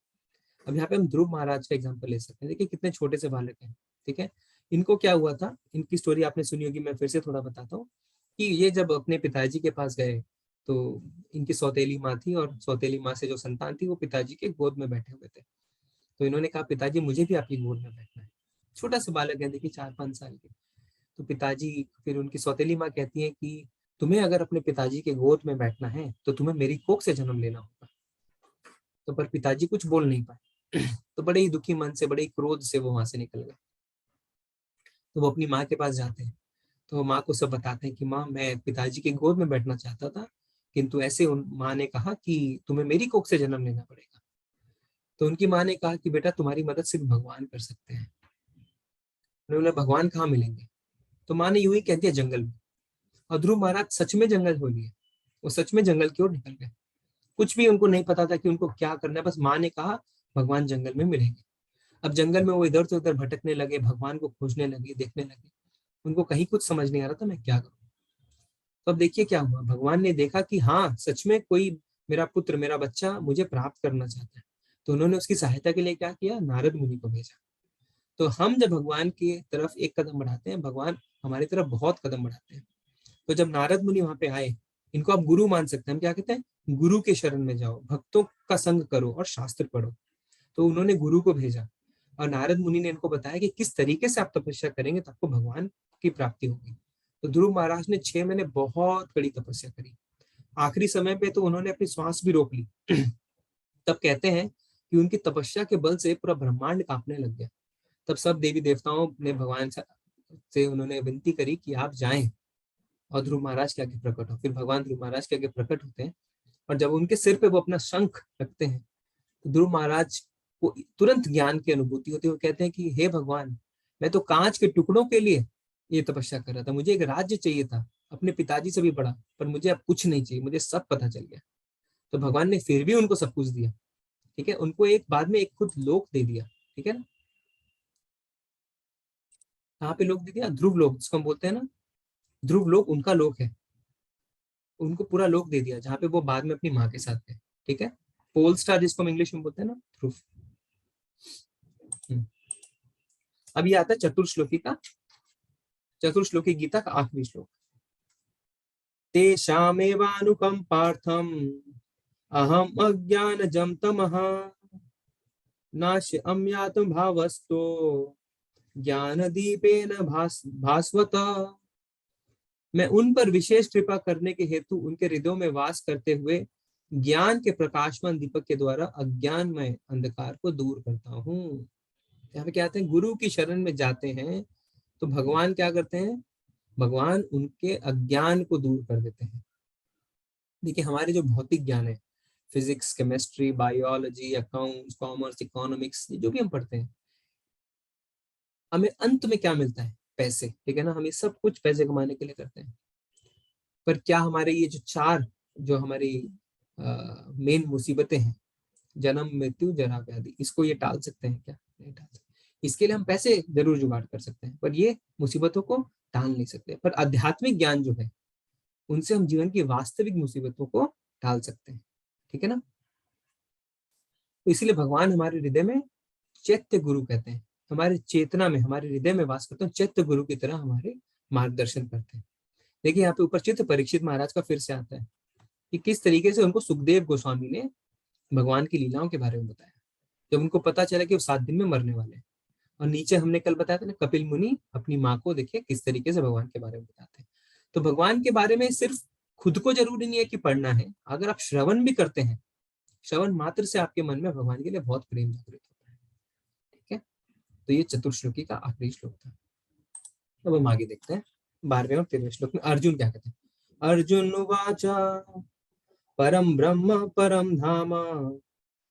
अब यहाँ पे हम ध्रुव महाराज का एग्जाम्पल ले सकते हैं। देखिए कितने छोटे से बालक हैं। ठीक है, इनको क्या हुआ था, इनकी स्टोरी आपने सुनी होगी, मैं फिर से थोड़ा बताता हूँ कि ये जब अपने पिताजी के पास गए, तो इनकी सौतेली माँ थी, और सौतेली माँ से जो संतान थी वो पिताजी के गोद में बैठे हुए थे। तो इन्होंने कहा, पिताजी मुझे भी आपकी गोद में बैठना है। छोटा सा बालक है, देखिए 4-5 साल के। तो पिताजी, फिर उनकी सौतेली माँ कहती है कि तुम्हें अगर अपने पिताजी के गोद में बैठना है तो तुम्हें मेरी कोख से जन्म लेना होगा। तो पर पिताजी कुछ बोल नहीं पाए तो बड़े ही दुखी मन से, बड़े ही क्रोध से वो वहां से निकल गए। तो वो अपनी माँ के पास जाते हैं, तो माँ को सब बताते हैं कि माँ, मैं पिताजी के गोद में बैठना चाहता था, किंतु ऐसे उन माँ ने कहा कि तुम्हें मेरी कोख से जन्म लेना पड़ेगा। तो उनकी माँ ने कहा कि बेटा तुम्हारी मदद सिर्फ भगवान कर सकते हैं। उन्होंने भगवान कहाँ मिलेंगे? तो माँ ने यूं ही कह दिया जंगल में। और ध्रुव महाराज सच में जंगल हो लिए, वो सच में जंगल की ओर निकल गए। कुछ भी उनको नहीं पता था कि उनको क्या करना है, बस माँ ने कहा भगवान जंगल में मिलेंगे। अब जंगल में वो इधर से उधर भटकने लगे, भगवान को खोजने लगे, देखने लगे। उनको कहीं कुछ समझ नहीं आ रहा था मैं क्या करूं। तो अब देखिए क्या हुआ, भगवान ने देखा कि हाँ सच में कोई मेरा पुत्र, मेरा बच्चा मुझे प्राप्त करना चाहता है। तो उन्होंने उसकी सहायता के लिए क्या किया, नारद मुनि को भेजा। तो हम जब भगवान की तरफ एक कदम बढ़ाते हैं, भगवान हमारी तरफ बहुत कदम बढ़ाते हैं। तो जब नारद मुनि वहां पे आए, इनको आप गुरु मान सकते हैं, हम क्या कहते हैं, गुरु के शरण में जाओ, भक्तों का संग करो और शास्त्र पढ़ो। तो उन्होंने गुरु को भेजा और नारद मुनि ने इनको बताया कि किस तरीके से आप तपस्या करेंगे तो आपको भगवान की प्राप्ति होगी। तो ध्रुव महाराज ने 6 महीने बहुत कड़ी तपस्या करी। आखिरी समय पे तो उन्होंने अपनी श्वास भी रोक ली। तब कहते हैं कि उनकी तपस्या के बल से पूरा ब्रह्मांड कांपने लग गया। तब सब देवी देवताओं ने भगवान से उन्होंने विनती करी कि आप जाएं और ध्रुव महाराज के आगे प्रकट हो। फिर भगवान ध्रुव महाराज के आगे प्रकट होते हैं और जब उनके सिर पे वो अपना शंख रखते हैं तो ध्रुव महाराज को तुरंत ज्ञान की अनुभूति होती है। वो कहते हैं कि हे भगवान, मैं तो कांच के टुकड़ों के लिए ये तपस्या कर रहा था, मुझे एक राज्य चाहिए था अपने पिताजी से भी बड़ा, पर मुझे अब कुछ नहीं चाहिए, मुझे सब पता चल गया। तो भगवान ने फिर भी उनको सब कुछ दिया। ठीक है, उनको एक बाद में एक खुद लोक दे दिया। ठीक है ना, कहाँ पे लोक दे दिया, ध्रुव लोक जिसको हम बोलते हैं ना, ध्रुव लोक उनका लोक है। उनको पूरा लोक दे दिया जहाँ पे वो बाद में अपनी माँ के साथ थे। ठीक है, पोल स्टार जिसको हम इंग्लिश में बोलते हैं ना, ध्रुव। अब ये आता है चतुर्श्लोकी गीता का आखिरी श्लोक। तेषामेवानुकंपार्थम अहम अज्ञानजं तमः नाश्यम्यात्म भावस्तो ज्ञानदीपेन भास्वत। मैं उन पर विशेष कृपा करने के हेतु उनके हृदयों में वास करते हुए ज्ञान के प्रकाशमान दीपक के द्वारा अज्ञानमय अंधकार को दूर करता हूँ। यहाँ पे क्या आते हैं, गुरु की शरण में जाते हैं तो भगवान क्या करते हैं, भगवान उनके अज्ञान को दूर कर देते हैं। देखिए हमारे जो भौतिक ज्ञान है, physics, chemistry, biology, accounts, commerce, economics, जो भी हम पढ़ते हैं, हमें अंत में क्या मिलता है, पैसे। ठीक है ना, हम ये सब कुछ पैसे कमाने के लिए करते हैं। पर क्या हमारे ये जो चार जो हमारी मेन मुसीबतें हैं, जन्म, मृत्यु, जरा, व्याधि, इसको ये टाल सकते हैं क्या? नहीं टाल सकते। इसके लिए हम पैसे जरूर जुगाड़ कर सकते हैं, पर ये मुसीबतों को टाल नहीं सकते। पर आध्यात्मिक ज्ञान जो है, उनसे हम जीवन की वास्तविक मुसीबतों को टाल सकते हैं। ठीक है ना, तो इसीलिए भगवान हमारे हृदय में चैत्य गुरु कहते हैं, हमारे चेतना में, हमारे हृदय में वास करते हैं, चैत्य गुरु की तरह हमारे मार्गदर्शन करते हैं। देखिए यहाँ पे ऊपर चित्त परीक्षित महाराज का फिर से आता है कि किस तरीके से उनको सुखदेव गोस्वामी ने भगवान की लीलाओं के बारे में बताया जब उनको पता चला कि वो 7 दिन में मरने वाले हैं। और नीचे हमने कल बताया था ना, कपिल मुनि अपनी माँ को देखिए किस तरीके से भगवान के बारे में बताते हैं। तो भगवान के बारे में सिर्फ खुद को जरूरी नहीं है कि पढ़ना है, अगर आप श्रवण भी करते हैं, श्रवण मात्र से आपके मन में भगवान के लिए बहुत प्रेम जागृत होता है। ठीक है, तो ये चतुर्श्लोकी का आखिरी श्लोक था। अब हम आगे देखते हैं 12वें और 13वें श्लोक में अर्जुन क्या कहते हैं। अर्जुन उवाच परम ब्रह्म परम धाम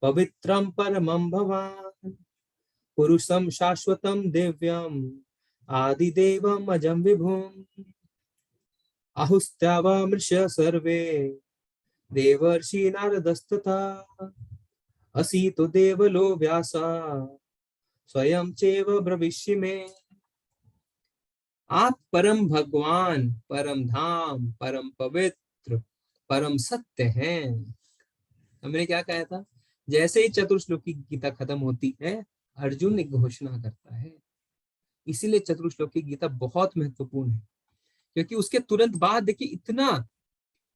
पवित्रम परमं भवान् पुरुषं शाश्वतं दिव्यम् आदिदेवम् अजं विभुम् आहुस्त्यावामृष्य सर्वे देवर्षि नारदस्तथा असीतो देवलो व्यासा स्वयं चैव ब्रवीष्यि मे। आप परम भगवान, परम धाम, परम पवित्र, परम सत्य हैं। हमने क्या कहा था, जैसे ही चतुर्श्लोकी गीता खत्म होती है, अर्जुन एक घोषणा करता है। इसीलिए चतुर्श्लोकी गीता बहुत महत्वपूर्ण है, क्योंकि उसके तुरंत बाद देखिए इतना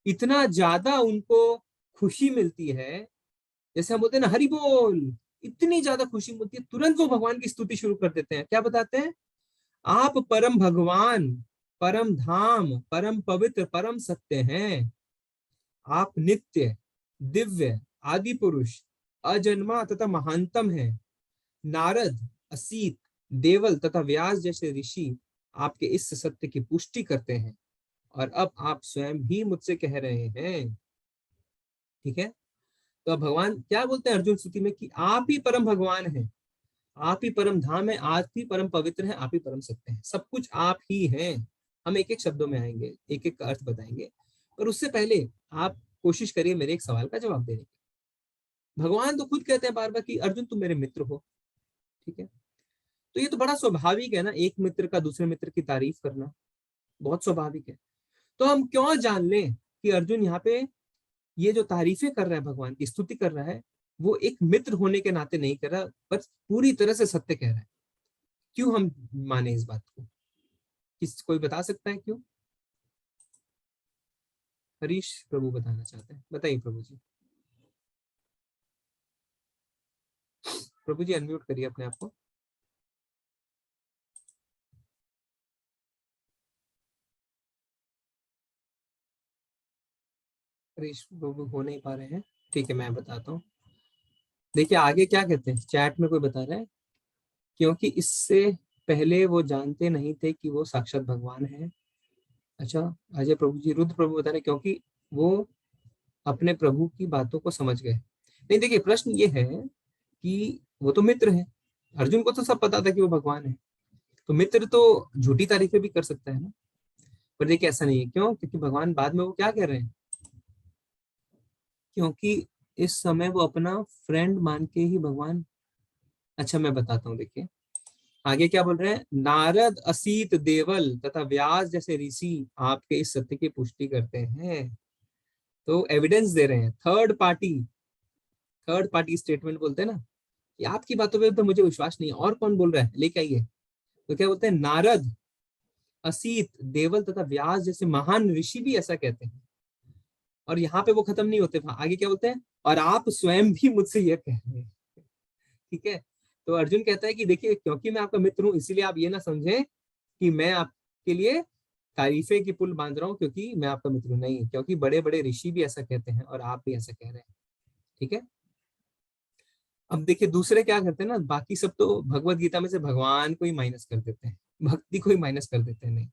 इतना ज्यादा उनको खुशी मिलती है, जैसे हम बोलते हैं ना हरि बोल, इतनी ज्यादा खुशी मिलती है, तुरंत वो भगवान की स्तुति शुरू कर देते हैं। क्या बताते हैं, आप परम भगवान, परम धाम, परम पवित्र, परम सत्य हैं। आप नित्य, दिव्य, आदि पुरुष, अजन्मा तथा महानतम है। नारद, असीत, देवल तथा व्यास जैसे ऋषि आपके इस सत्य की पुष्टि करते हैं और अब आप स्वयं भी मुझसे कह रहे हैं ठीक है। तो अब भगवान क्या बोलते हैं अर्जुन स्तुति में कि आप ही परम भगवान हैं, आप ही परम धाम है, आप ही परम पवित्र है, आप ही परम सत्य है, सब कुछ आप ही हैं। हम एक एक शब्दों में आएंगे, एक एक अर्थ बताएंगे, पर उससे पहले आप कोशिश करिए मेरे एक सवाल का जवाब देने की। भगवान तो खुद कहते हैं बार बार कि अर्जुन तुम मेरे मित्र हो, ठीक है। तो ये तो बड़ा स्वाभाविक है ना, एक मित्र का दूसरे मित्र की तारीफ करना बहुत स्वाभाविक है। तो हम क्यों जान लें कि अर्जुन यहाँ पे ये जो तारीफें कर रहा है, भगवान की स्तुति कर रहा है, वो एक मित्र होने के नाते नहीं कर रहा, बस पूरी तरह से सत्य कह रहा है। क्यों हम माने इस बात को? कोई बता सकता है क्यों? हरीश प्रभु बताना चाहते हैं, बताइए प्रभु जी। प्रभु जी अनम्यूट करिए अपने आप को। हरीश प्रभु हो नहीं पा रहे हैं, ठीक है मैं बताता हूँ। देखिए आगे क्या कहते हैं, चैट में कोई बता रहा है, क्योंकि इससे पहले वो जानते नहीं थे कि वो साक्षात भगवान है। अच्छा अजय प्रभु जी, रुद्र प्रभु बता रहे क्योंकि वो अपने प्रभु की बातों को समझ गए। नहीं देखिए प्रश्न ये है कि वो तो मित्र है, अर्जुन को तो सब पता था कि वो भगवान है, तो मित्र तो झूठी तारीफें भी कर सकता है ना। पर देखिए ऐसा नहीं है, क्यों? क्योंकि भगवान बाद में वो क्या कह रहे हैं, क्योंकि इस समय वो अपना फ्रेंड मान के ही भगवान। अच्छा मैं बताता हूँ, देखिए आगे क्या बोल रहे हैं, नारद असीत देवल तथा व्यास जैसे ऋषि आपके इस सत्य की पुष्टि करते हैं। तो एविडेंस दे रहे हैं, थर्ड पार्टी स्टेटमेंट बोलते हैं ना, कि आपकी बातों पे तो मुझे विश्वास नहीं है, और कौन बोल रहा है लेके आइए। तो क्या बोलते हैं, नारद असीत देवल तथा व्यास जैसे महान ऋषि भी ऐसा कहते हैं। और यहाँ पे वो खत्म नहीं होते, आगे क्या बोलते हैं, और आप स्वयं भी मुझसे यह कह रहे हैं, ठीक है। तो अर्जुन कहता है कि देखिए क्योंकि मैं आपका मित्र हूं, इसीलिए आप ये ना समझें कि मैं आपके लिए तारीफे की पुल बांध रहा हूँ, क्योंकि मैं आपका मित्र हूं, नहीं, क्योंकि बड़े बड़े ऋषि भी ऐसा कहते हैं और आप भी ऐसा कह रहे हैं, ठीक है। अब देखिए दूसरे क्या करते हैं ना, बाकी सब तो भगवत गीता में से भगवान को ही माइनस कर देते हैं, भक्ति को ही माइनस कर देते हैं। नहीं,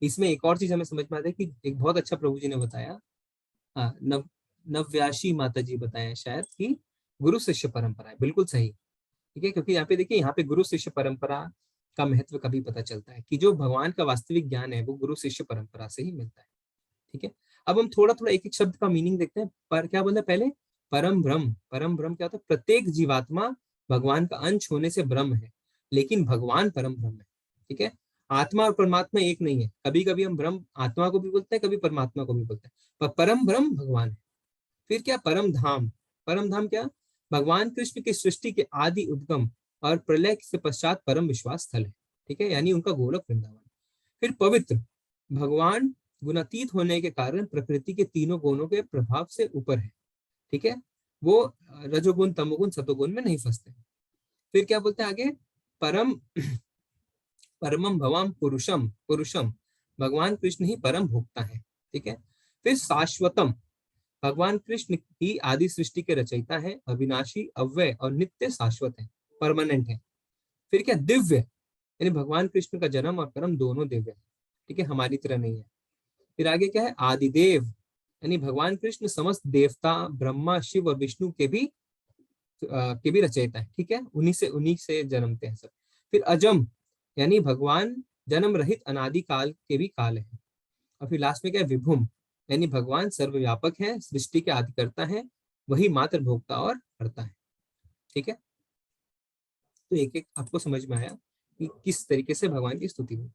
इसमें एक और चीज हमें समझ में आता है कि एक बहुत अच्छा प्रभु जी ने बताया, हाँ नव्याशी माता जी बताया शायद, कि गुरु शिष्य परंपरा है, बिल्कुल सही, ठीक है। क्योंकि यहाँ पे देखिए, यहाँ पे गुरु शिष्य परंपरा का महत्व कभी पता चलता है कि जो भगवान का वास्तविक ज्ञान है वो गुरु शिष्य परंपरा से ही मिलता है, ठीक है। अब हम थोड़ा थोड़ा एक एक शब्द का मीनिंग देखते हैं। पर क्या बोलते हैं पहले, परम ब्रह्म। परम ब्रह्म क्या होता है, प्रत्येक जीवात्मा भगवान का अंश होने से ब्रह्म है, लेकिन भगवान परम ब्रह्म है, ठीक है। आत्मा और परमात्मा एक नहीं है, कभी कभी हम ब्रह्म आत्मा को भी बोलते हैं, कभी परमात्मा को भी बोलते हैं, पर परम ब्रह्म भगवान है। फिर क्या, परम धाम। परम धाम क्या, भगवान कृष्ण की सृष्टि के आदि उद्गम और प्रलय से पश्चात परम विश्वास स्थल है, ठीक है, यानी उनका गोलक वृंदावन। फिर पवित्र, भगवान गुणातीत होने के कारण प्रकृति के तीनों गुणों के प्रभाव से ऊपर है, ठीक है, वो रजोगुण तमोगुण सतोगुण में नहीं फंसते। फिर क्या बोलते हैं आगे, परम परमम भवम पुरुषम पुरुषम, भगवान कृष्ण ही परम भोक्ता है, ठीक है। फिर शाश्वतम, भगवान कृष्ण ही आदि सृष्टि के रचयिता है, अविनाशी अव्यय और नित्य शाश्वत है, परमानेंट है। फिर क्या, दिव्य, यानी भगवान कृष्ण का जन्म और कर्म दोनों दिव्य है, ठीक है, हमारी तरह नहीं है। फिर आगे क्या है, आदिदेव, यानी भगवान कृष्ण समस्त देवता ब्रह्मा शिव और विष्णु के भी रचयिता है, ठीक है, उन्हीं से जन्मते हैं सब। फिर अजम, यानी भगवान जन्म रहित अनादि काल के भी काल है। और फिर लास्ट में क्या है, विभुम, यानी भगवान सर्वव्यापक है, सृष्टि के आदिकर्ता है, वही मात्र भोक्ता और करता है, ठीक है। तो एक एक आपको समझ में आया कि किस तरीके से भगवान की स्तुति हुई।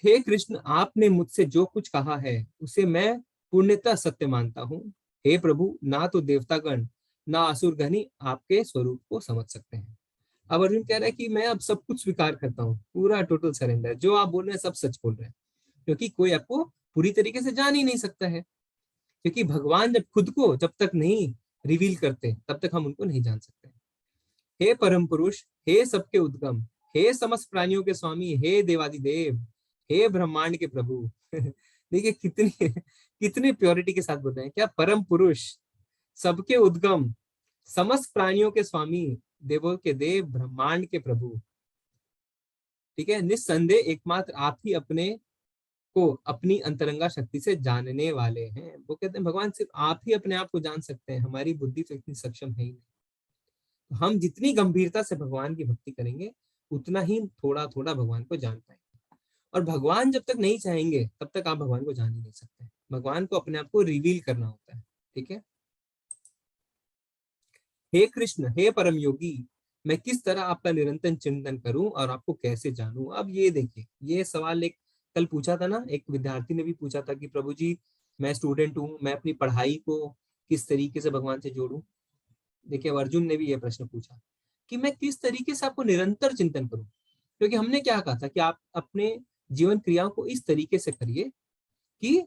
हे कृष्ण, आपने मुझसे जो कुछ कहा है उसे मैं पूर्णतः सत्य मानता हूँ। हे प्रभु, ना तो देवतागण ना असुरगण ही आपके स्वरूप को समझ सकते हैं। अब अर्जुन कह रहा है कि मैं अब सब कुछ स्वीकार करता हूँ, पूरा टोटल सरेंडर, जो आप बोल रहे हैं सब सच बोल रहे हैं, क्योंकि कोई आपको पूरी तरीके से जान ही नहीं सकता है, क्योंकि भगवान जब खुद को जब तक नहीं रिवील करते तब तक हम उनको नहीं जान सकते। हे परम पुरुष, हे सबके उद्गम, हे समस्त प्राणियों के स्वामी, हे देवादिदेव, हे ब्रह्मांड के प्रभु। देखिए कितनी कितनी प्योरिटी के साथ बोल रहे हैं, क्या परम पुरुष, सबके उद्गम, समस्त प्राणियों के स्वामी, देवों के देव, ब्रह्मांड के प्रभु, ठीक है, निस्संदेह एकमात्र आप ही अपने को अपनी अंतरंगा शक्ति से जानने वाले हैं। वो कहते हैं भगवान सिर्फ आप ही अपने आप को जान सकते हैं, हमारी बुद्धि तो इतनी सक्षम है ही नहीं। तो हम जितनी गंभीरता से भगवान की भक्ति करेंगे उतना ही थोड़ा थोड़ा भगवान को जान पाएंगे। और भगवान जब तक नहीं चाहेंगे तब तक आप भगवान को जान ही नहीं सकते। भगवान को अपने आप को रिवील करना होता है। ठीक है। हे कृष्ण, हे परम योगी, मैं किस तरह आपका निरंतर चिंतन करूं और आपको कैसे जानूं। अब ये देखिए, ये सवाल एक कल पूछा था ना, एक विद्यार्थी ने भी पूछा था कि प्रभु जी मैं स्टूडेंट हूँ, मैं अपनी पढ़ाई को किस तरीके से भगवान से जोड़ूं। देखिए अर्जुन ने भी ये प्रश्न पूछा कि मैं किस तरीके से आपको निरंतर चिंतन करूं, क्योंकि हमने क्या कहा था कि आप अपने जीवन क्रियाओं को इस तरीके से करिए कि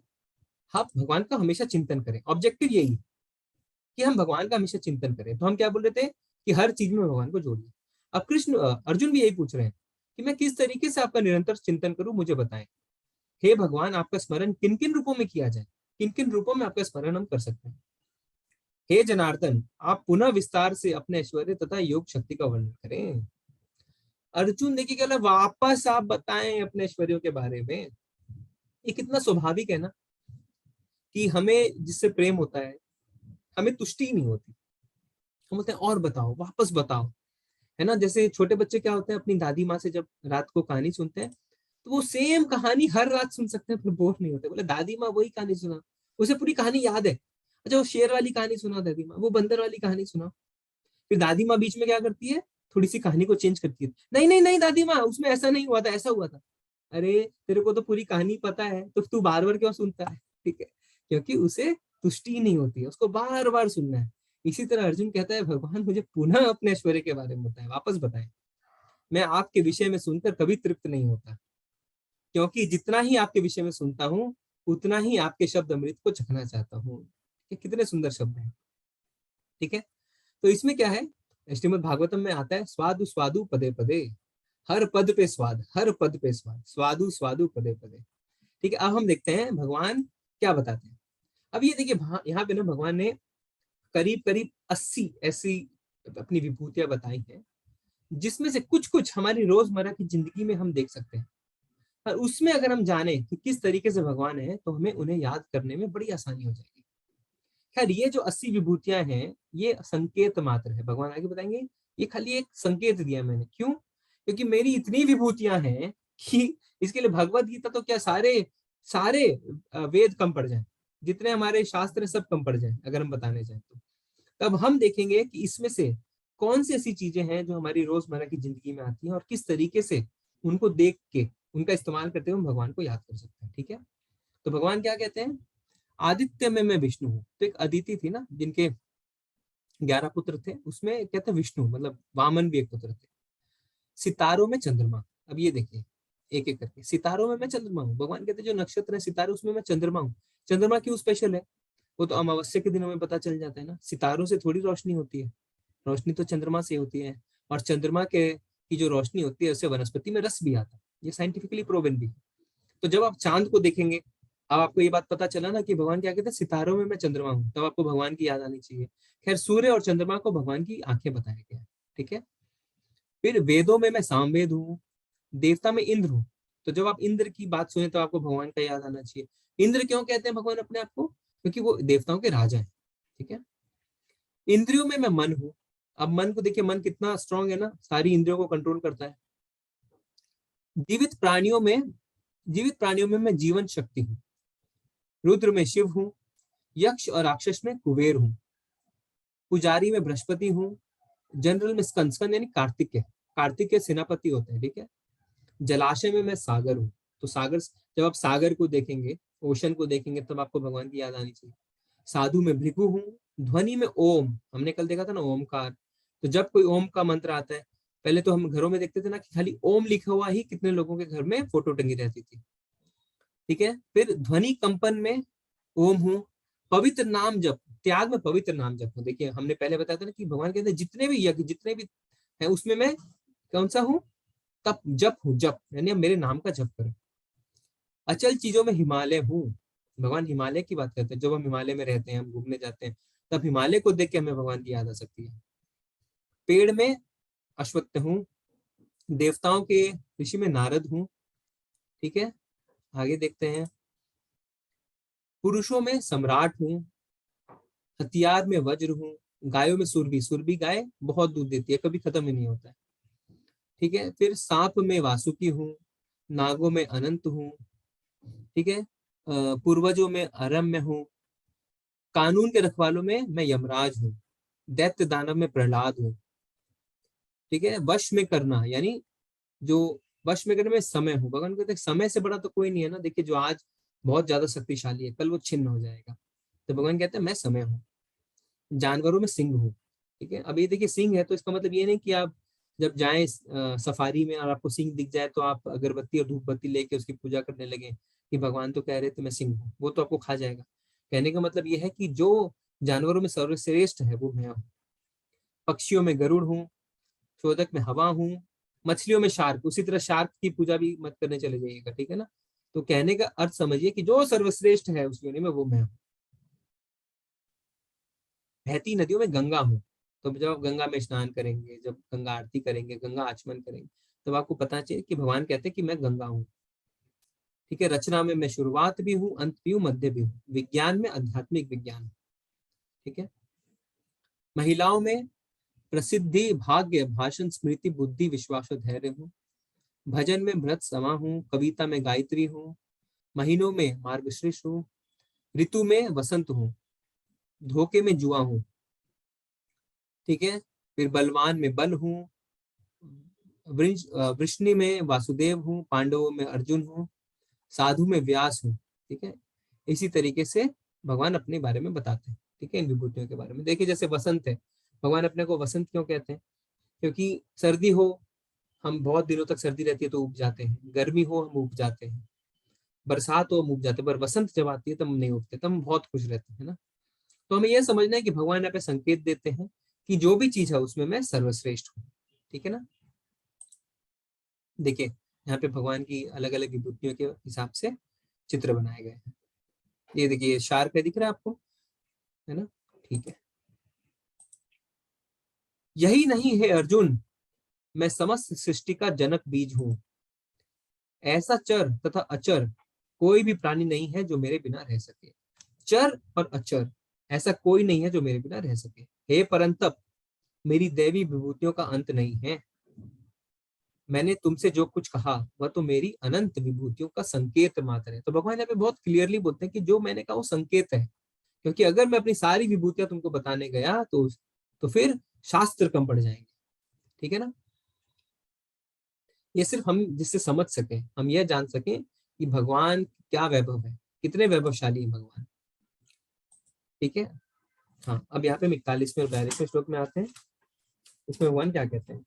आप भगवान का हमेशा चिंतन करें। ऑब्जेक्टिव यही कि हम भगवान का हमेशा चिंतन करें। तो हम क्या बोल रहे थे कि हर चीज में भगवान को जोड़िए। अब अर्जुन भी यही पूछ रहे हैं कि मैं किस तरीके से आपका निरंतर चिंतन करूं, मुझे बताएं। हे भगवान, आपका स्मरण किन किन रूपों में किया जाए, किन किन रूपों में आपका स्मरण हम कर सकते हैं। हे जनार्दन, आप पुनः विस्तार से अपने ऐश्वर्य तथा योग शक्ति का वर्णन करें। अर्जुन देखिए क्या वापस आप बताएं अपने ऐश्वर्यों के बारे में। ये कितना स्वाभाविक है ना कि हमें जिससे प्रेम होता है हमें तुष्टि ही नहीं होती, हम बोलते हैं और बताओ, वापस बताओ, है ना। जैसे छोटे बच्चे क्या होते हैं, अपनी दादी माँ से जब रात को कहानी सुनते हैं तो वो सेम कहानी हर रात सुन सकते हैं, फिर बोर नहीं होते। बोले दादी माँ वही कहानी सुना, उसे पूरी कहानी याद है। अच्छा वो शेर वाली कहानी सुना दादी माँ, वो बंदर वाली कहानी सुना। फिर दादी माँ बीच में क्या करती है, थोड़ी सी कहानी को चेंज करती है। नहीं नहीं नहीं दादी माँ, उसमें ऐसा नहीं हुआ था, ऐसा हुआ था। अरे तेरे को तो पूरी कहानी पता है, तो तू बार बार क्यों सुनता है। ठीक है, क्योंकि उसे तुष्टि नहीं होती है, उसको बार बार सुनना है। इसी तरह अर्जुन कहता है भगवान मुझे पुनः अपने ऐश्वर्य के बारे में बताएं, वापस बताएं। मैं आपके विषय में सुनकर कभी तृप्त नहीं होता, क्योंकि जितना ही आपके विषय में सुनता हूँ उतना ही आपके शब्द अमृत को चखना चाहता हूँ। ये कितने सुंदर शब्द हैं। ठीक है। तो इसमें क्या है, श्रीमद् भागवतम में आता है स्वादु स्वादु पदे पदे, हर पद पे स्वाद, हर पद पे स्वाद, स्वादु स्वादु पदे पदे। ठीक है। अब हम देखते हैं भगवान क्या बताते हैं। अब ये देखिए यहाँ पे ना भगवान ने करीब करीब 80 ऐसी अपनी विभूतियां बताई हैं, जिसमें से कुछ कुछ हमारी रोजमर्रा की जिंदगी में हम देख सकते हैं। और उसमें अगर हम जाने कि किस तरीके से भगवान है तो हमें उन्हें याद करने में बड़ी आसानी हो जाएगी। खैर ये जो 80 विभूतियां हैं ये संकेत मात्र है, भगवान आगे बताएंगे। ये खाली एक संकेत दिया मैंने, क्यों, क्योंकि मेरी इतनी विभूतियां हैं कि इसके लिए भगवत गीता तो क्या सारे सारे वेद कम पड़ जाए, जितने हमारे शास्त्र सब कम पड़ जाए अगर हम बताने जाए तो। तब हम देखेंगे कि इसमें से कौन सी ऐसी चीजें हैं जो हमारी रोजमर्रा की जिंदगी में आती हैं और किस तरीके से उनको देख के उनका इस्तेमाल करते हुए हम भगवान को याद कर सकते हैं। ठीक है। तो भगवान क्या कहते हैं, आदित्य में मैं विष्णु हूँ। तो एक अदिति थी ना जिनके 11 पुत्र थे, उसमें कहते हैं विष्णु, मतलब वामन भी एक पुत्र थे। सितारों में चंद्रमा। अब ये देखिए एक एक करके, सितारों में मैं चंद्रमा हूँ। भगवान कहते हैं जो नक्षत्र है सितारे उसमें मैं चंद्रमा हूँ। चंद्रमा क्यों स्पेशल है, वो तो अमावस्या के दिनों में पता चल जाता है ना। सितारों से थोड़ी रोशनी होती है, रोशनी तो चंद्रमा से होती है। और चंद्रमा के की जो रोशनी होती है उससे वनस्पति में रस भी आता है, ये साइंटिफिकली प्रूवन भी है। तो जब आप चांद को देखेंगे, अब आपको ये बात पता चला ना कि भगवान क्या कहते हैं सितारों में मैं चंद्रमा हूँ, तब आपको भगवान की याद आनी चाहिए। खैर सूर्य और चंद्रमा को भगवान की आंखें बताया गया है। ठीक है। फिर वेदों में मैं सामवेद हूँ, देवता में इंद्र हूँ। तो जब आप इंद्र की बात सुने तो आपको भगवान का याद आना चाहिए। इंद्र क्यों कहते हैं भगवान अपने आप को, क्योंकि वो देवताओं के राजा है। ठीक है। इंद्रियों में मैं मन हूँ। अब मन को देखिए, मन कितना स्ट्रांग है ना, सारी इंद्रियों को कंट्रोल करता है। जीवित प्राणियों में जीवित प्राणियों में मैं जीवन शक्ति हूँ। रुद्र में शिव हूँ, यक्ष और राक्षस में कुबेर हूँ, पुजारी में बृहस्पति हूँ, जनरल में स्कंद, स्कंद यानी कार्तिकेय, कार्तिकेय सेनापति होते हैं। ठीक है। जलाशय में मैं सागर हूँ। तो सागर, जब आप सागर को देखेंगे, ओशन को देखेंगे, तब आपको भगवान की याद आनी चाहिए। साधु में भृगु हूँ, ध्वनि में ओम, हमने कल देखा था ना ओमकार। तो जब कोई ओम का मंत्र आता है, पहले तो हम घरों में देखते थे ना कि खाली ओम लिखा हुआ ही कितने लोगों के घर में फोटो टंगी रहती थी। ठीक है। फिर ध्वनि कंपन में ओम हूँ, पवित्र नाम जप, त्याग में पवित्र नाम जप हूँ। देखिए हमने पहले बताया था ना कि भगवान कहते हैं जितने भी यज्ञ जितने भी है उसमें मैं कौन सा हूँ, तप जप हूँ, जप यानी मेरे नाम का जप करें। अचल चीजों में हिमालय हूँ। भगवान हिमालय की बात करते हैं, जब हम हिमालय में रहते हैं, हम घूमने जाते हैं, तब हिमालय को देख के हमें भगवान की याद आ सकती है। पेड़ में अश्वत्थ हूँ, देवताओं के ऋषि में नारद हूँ। ठीक है। आगे देखते हैं। पुरुषों में सम्राट हूँ, हथियार में वज्र हूँ, गायों में सुरभि, सुरभि गाय बहुत दूध देती है, कभी खत्म ही नहीं होता है। ठीक है, फिर सांप में वासुकी हूँ, नागों में अनंत हूँ। ठीक है, पूर्वजों में अरम्य हूँ, कानून के रखवालों में मैं यमराज हूँ, दैत्य दानव में प्रहलाद हूँ। ठीक है, वश में करना यानी जो वश में करने में समय हूँ। भगवान कहते हैं समय से बड़ा तो कोई नहीं है ना, देखिए जो आज बहुत ज्यादा शक्तिशाली है कल वो छिन्न हो जाएगा। तो भगवान कहते हैं मैं समय हूँ। जानवरों में सिंह हूँ। ठीक है, अब ये देखिए सिंह है तो इसका मतलब ये नहीं कि आप जब जाएं सफारी में और आपको सिंह दिख जाए तो आप अगरबत्ती और धूप बत्ती लेके उसकी पूजा करने लगे कि भगवान तो कह रहे थे मैं सिंह हूँ, वो तो आपको खा जाएगा। कहने का मतलब ये है कि जो जानवरों में सर्वश्रेष्ठ है वो मैं हूँ। पक्षियों में गरुड़ हूँ, चोदक में हवा हूँ, मछलियों में शार्क। उसी तरह शार्क की पूजा भी मत करने चले जाइएगा, ठीक है ना। तो कहने का अर्थ समझिए कि जो सर्वश्रेष्ठ है उस योनि में वो मैं हूँ। बहती नदियों में गंगा हूँ। तो जब आप गंगा में स्नान करेंगे, जब गंगा आरती करेंगे, गंगा आचमन करेंगे, तब आपको पता चले कि भगवान कहते हैं कि मैं गंगा हूँ। ठीक है, रचना में मैं शुरुआत भी हूँ, अंत भी हूँ, मध्य भी हूँ। विज्ञान में आध्यात्मिक विज्ञान। ठीक है, महिलाओं में प्रसिद्धि, भाग्य, भाषण, स्मृति, बुद्धि, विश्वास और धैर्य हूँ। भजन में भ्रत समा हूँ, कविता में गायत्री हूँ, महीनों में मार्गशीर्ष हूँ, ऋतु में वसंत हूँ, धोखे में जुआ हूँ। ठीक है, फिर बलवान में बल हूँ, वृष्णि में वासुदेव हूँ, पांडवों में अर्जुन हूँ, साधु में व्यास हूँ। ठीक है, इसी तरीके से भगवान अपने बारे में बताते हैं। ठीक है, इन विभूतियों के बारे में देखिए, जैसे वसंत है, भगवान अपने को वसंत क्यों कहते हैं? क्योंकि सर्दी हो, हम बहुत दिनों तक सर्दी रहती है तो उब जाते हैं, गर्मी हो हम उब जाते हैं, बरसात हो हम उब जाते हैं, पर वसंत जब आती है तब हम नहीं उबते, तब हम बहुत खुश रहते हैं ना। तो हमें यह समझना है कि भगवान यहाँ पे संकेत देते हैं कि जो भी चीज है उसमें मैं सर्वश्रेष्ठ हूँ। ठीक है ना। देखिए यहाँ पे भगवान की अलग अलग विभूतियों के हिसाब से चित्र बनाए गए हैं। ये देखिए शार्क है, दिख रहा है आपको, है ना। ठीक है, यही नहीं है अर्जुन, मैं समस्त सृष्टि का जनक बीज हूँ। ऐसा चर तथा अचर कोई भी प्राणी नहीं है जो मेरे बिना रह सके। चर और अचर, ऐसा कोई नहीं है जो मेरे बिना रह सके। हे परंतप, मेरी दैवी विभूतियों का अंत नहीं है। मैंने तुमसे जो कुछ कहा वह तो मेरी अनंत विभूतियों का संकेत मात्र है। तो भगवान यहाँ पे बहुत क्लियरली बोलते हैं कि जो मैंने कहा वो संकेत है, क्योंकि अगर मैं अपनी सारी विभूतियां तुमको बताने गया तो फिर शास्त्र कम पड़ जाएंगे। ठीक है ना। ये सिर्फ हम जिससे समझ सके, हम यह जान सके कि भगवान क्या वैभव है, कितने वैभवशाली है भगवान। ठीक है। हाँ, अब यहाँ पे 41वें और 42वें श्लोक में आते हैं। इसमें वन क्या कहते हैं?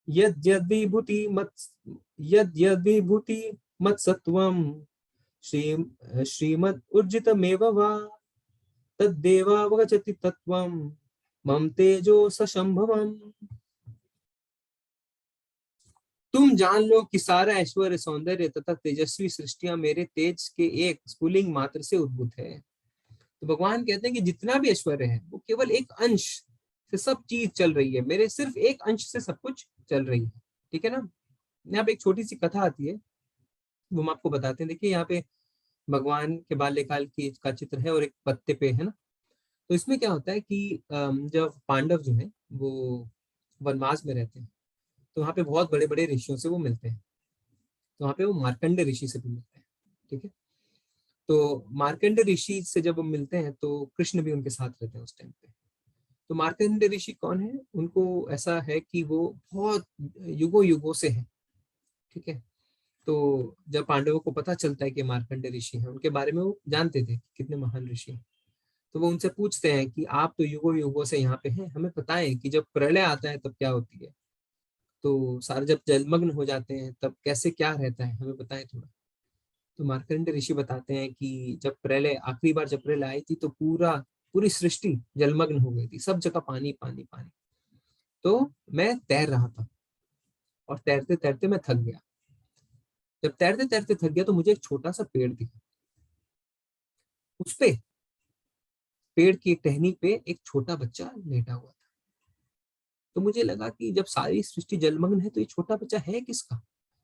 यद यद विभूति मत, यद यद विभूति मत सत्वम, श्रीमद ऊर्जितमेव वा, तद्देवावगचति तत्वम, मम तेजो सशंभवम। तुम जान लो कि सारा ऐश्वर्य, सौंदर्य तथा तेजस्वी सृष्टियां मेरे तेज के एक स्फुलिंग मात्र से उद्भूत है। तो भगवान कहते हैं कि जितना भी ऐश्वर्य है वो केवल एक अंश से सब चीज चल रही है, मेरे सिर्फ एक अंश से सब कुछ चल रही है। ठीक है ना। यहाँ पे एक छोटी सी कथा आती है, वो हम आपको बताते हैं। देखिए यहाँ पे भगवान के बाल्यकाल की का चित्र है और एक पत्ते पे है ना। तो इसमें क्या होता है कि जब पांडव जो है वो वनवास में रहते हैं, तो वहाँ पे बहुत बड़े बड़े ऋषियों से वो मिलते हैं। तो वहाँ पे वो मार्कंडे ऋषि से भी मिलते हैं। ठीक है, तो मार्कंडे ऋषि से जब वो मिलते हैं तो कृष्ण भी उनके साथ रहते हैं उस टाइम पे। तो मार्कंडे ऋषि कौन है? उनको ऐसा है कि वो बहुत युगों युगों से है। ठीक है, तो जब पांडवों को पता चलता है कि मार्कंडे ऋषि हैं, उनके बारे में वो जानते थे कितने महान ऋषि हैं, तो वो उनसे पूछते हैं कि आप तो युगों युगों से यहाँ पे हैं, हमें बताएं कि जब प्रलय आता है तब क्या होती है, तो सारे जब जलमग्न हो जाते हैं तब कैसे क्या रहता है, हमें बताएं थोड़ा। तो मार्कंडे ऋषि बताते हैं कि जब प्रलय, आखिरी बार जब प्रलय आई थी तो पूरी सृष्टि जलमग्न हो गई थी, सब जगह पानी पानी पानी। तो मैं तैर रहा था और तैरते तैरते मैं थक गया। जब तैरते तैरते थक गया तो मुझे एक छोटा सा पेड़ दिखा। उस पे, पेड़ की टहनी पे एक छोटा बच्चा लेटा हुआ था। तो मुझे लगा कि जब सारी सृष्टि जलमग्न है तो ये छोटा बच्चा है किसका,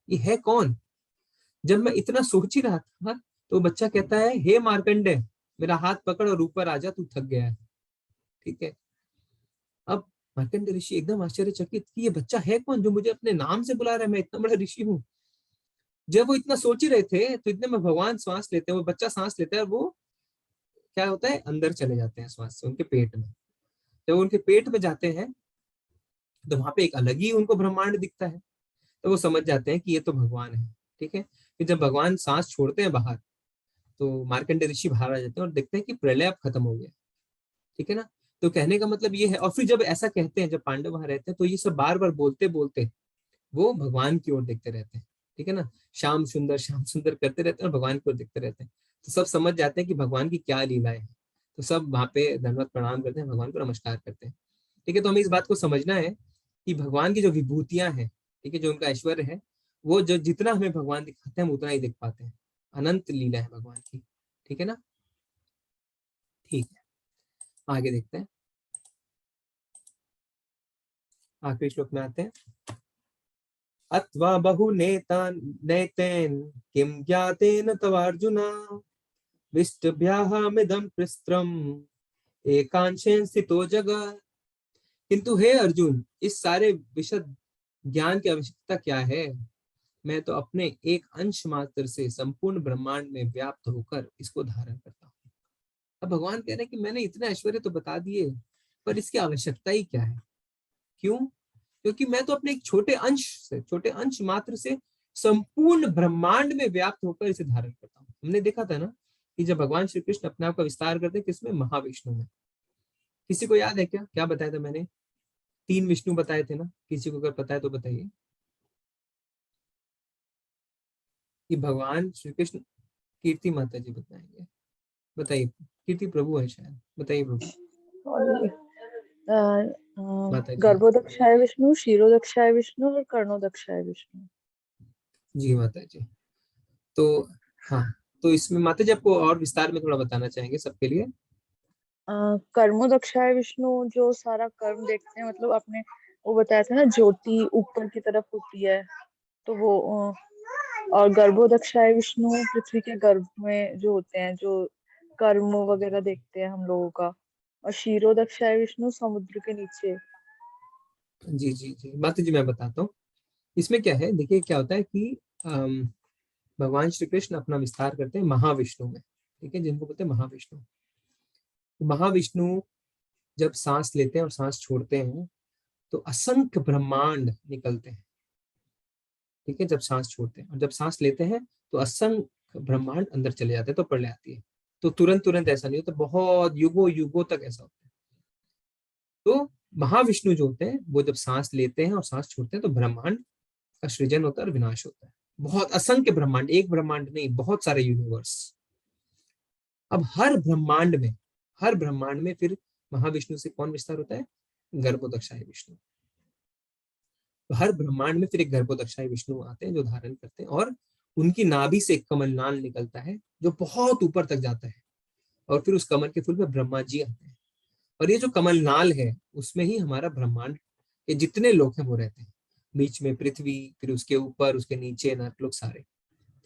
ये है कौन? जब मैं इतना सोच ही रहा था तो बच्चा कहता है, हे मार्कंडे, मेरा हाथ पकड़ और ऊपर आ जा, तू थक गया है। ठीक है। अब मार्कंडे ऋषि एकदम आश्चर्यचकित कि ये बच्चा है कौन जो मुझे अपने नाम से बुला रहा है, मैं इतना बड़ा ऋषि हूँ। जब वो इतना सोच ही रहे थे तो इतने में भगवान सांस लेते हैं, वो बच्चा सांस लेता है, और वो क्या होता है, अंदर चले जाते हैं श्वास से उनके पेट में। जब उनके पेट में जाते हैं तो वहां पे एक अलग ही उनको ब्रह्मांड दिखता है। तो वो समझ जाते हैं कि ये तो भगवान है। ठीक है। फिर जब भगवान सांस छोड़ते हैं बाहर, तो मार्कंडे ऋषि बाहर आ जाते हैं और देखते हैं कि प्रलय अब खत्म हो गया। ठीक है ना। तो कहने का मतलब ये है, और फिर जब ऐसा कहते हैं, जब पांडव वहां रहते हैं, तो ये सब बार बार बोलते बोलते वो भगवान की ओर देखते रहते हैं। ठीक है ना। श्याम सुंदर करते रहते हैं और भगवान की ओर देखते रहते हैं। तो सब समझ जाते हैं कि भगवान की क्या लीलाएं हैं। तो सब वहां पे दंडवत प्रणाम करते हैं, भगवान को नमस्कार करते हैं। ठीक है। तो हमें इस बात को समझना है कि भगवान की जो विभूतियां हैं, ठीक है, जो उनका ऐश्वर्य है, वो जो जितना हमें भगवान दिखाते हैं हम उतना ही देख पाते हैं। अनंत लीला है भगवान की। ठीक है ना। ठीक है, आगे देखते हैं। आखिरी श्लोक में आते हैं। अत्वा बहु नेतान नैतेन किम ज्ञातेन तवार्जुन विष्टभ्याहमिदं प्रस्त्रम एकांशेन स्थितो जगत्। किंतु हे अर्जुन, इस सारे विशद ज्ञान की आवश्यकता क्या है? मैं तो अपने एक अंश मात्र से संपूर्ण ब्रह्मांड में व्याप्त होकर इसको धारण करता हूँ। अब भगवान कह रहे हैं कि मैंने इतने ऐश्वर्य तो बता दिए, पर इसकी आवश्यकता ही क्या है? क्यों? क्योंकि मैं तो अपने एक छोटे अंश मात्र से संपूर्ण ब्रह्मांड में व्याप्त होकर इसे धारण करता हूँ। हमने देखा था ना कि जब भगवान श्री कृष्ण अपने आप का विस्तार करते हैं, किसमें? महाविष्णु में। किसी को याद है क्या क्या बताया था मैंने? 3 विष्णु बताए थे ना। किसी को अगर पता है तो बताइए। कि भगवान श्री कृष्ण, कीर्ति माता जी बताएंगे। बताइए, कीर्ति प्रभु है शायद, बताइए प्रभु। माता जी। गर्भोदक्षाय विष्णु, क्षीरोदक्षाय विष्णु और कर्णोदक्षाय विष्णु। जी माता जी। तो हाँ, तो इसमें माता जी आपको और विस्तार में थोड़ा बताना चाहेंगे सबके लिए। कर्मोदक्षाय विष्णु जो सारा कर्म देखते हैं, मतलब आपने वो बताया था ना, ज्योति ऊपर की तरफ होती है, तो वो और गर्भोदक्षाय विष्णु पृथ्वी के गर्भ में जो होते हैं, जो कर्म वगैरह देखते हैं हम लोगों का। और क्षीरोदक्षाय विष्णु समुद्र के नीचे। जी जी जी माता जी, मैं बताता हूँ। इसमें क्या है, देखिए क्या होता है कि भगवान श्री कृष्ण अपना विस्तार करते हैं महाविष्णु में। ठीक है, जिनको बोलते हैं महाविष्णु। तो महाविष्णु जब सांस लेते हैं और सांस छोड़ते हैं तो असंख्य ब्रह्मांड निकलते हैं। ठीक है, जब सांस छोड़ते हैं और जब सांस लेते हैं तो असंख्य ब्रह्मांड अंदर चले जाते हैं, तो प्रलय आती है। तो तुरंत तुरंत ऐसा नहीं होता, बहुत युगों युगों तक ऐसा होता है। तो महाविष्णु जो होते हैं वो जब सांस लेते हैं और सांस छोड़ते हैं तो ब्रह्मांड का सृजन होता है और विनाश होता है। बहुत असंख्य ब्रह्मांड, एक ब्रह्मांड नहीं, बहुत सारे यूनिवर्स। अब हर ब्रह्मांड में फिर महाविष्णु से कौन विस्तार होता है? गर्भोदक्षाय विष्णु। तो हर ब्रह्मांड में फिर एक गर्भोदक्षाय विष्णु आते हैं जो धारण करते हैं, और उनकी नाभि से एक कमलनाल निकलता है जो बहुत ऊपर तक जाता है, और फिर उस कमल के फूल में ब्रह्मा जी आते हैं। और ये जो कमलनाल है उसमें ही हमारा ब्रह्मांड के जितने लोग हैं वो रहते हैं। बीच में पृथ्वी, फिर उसके ऊपर, उसके नीचे नरलोक सारे।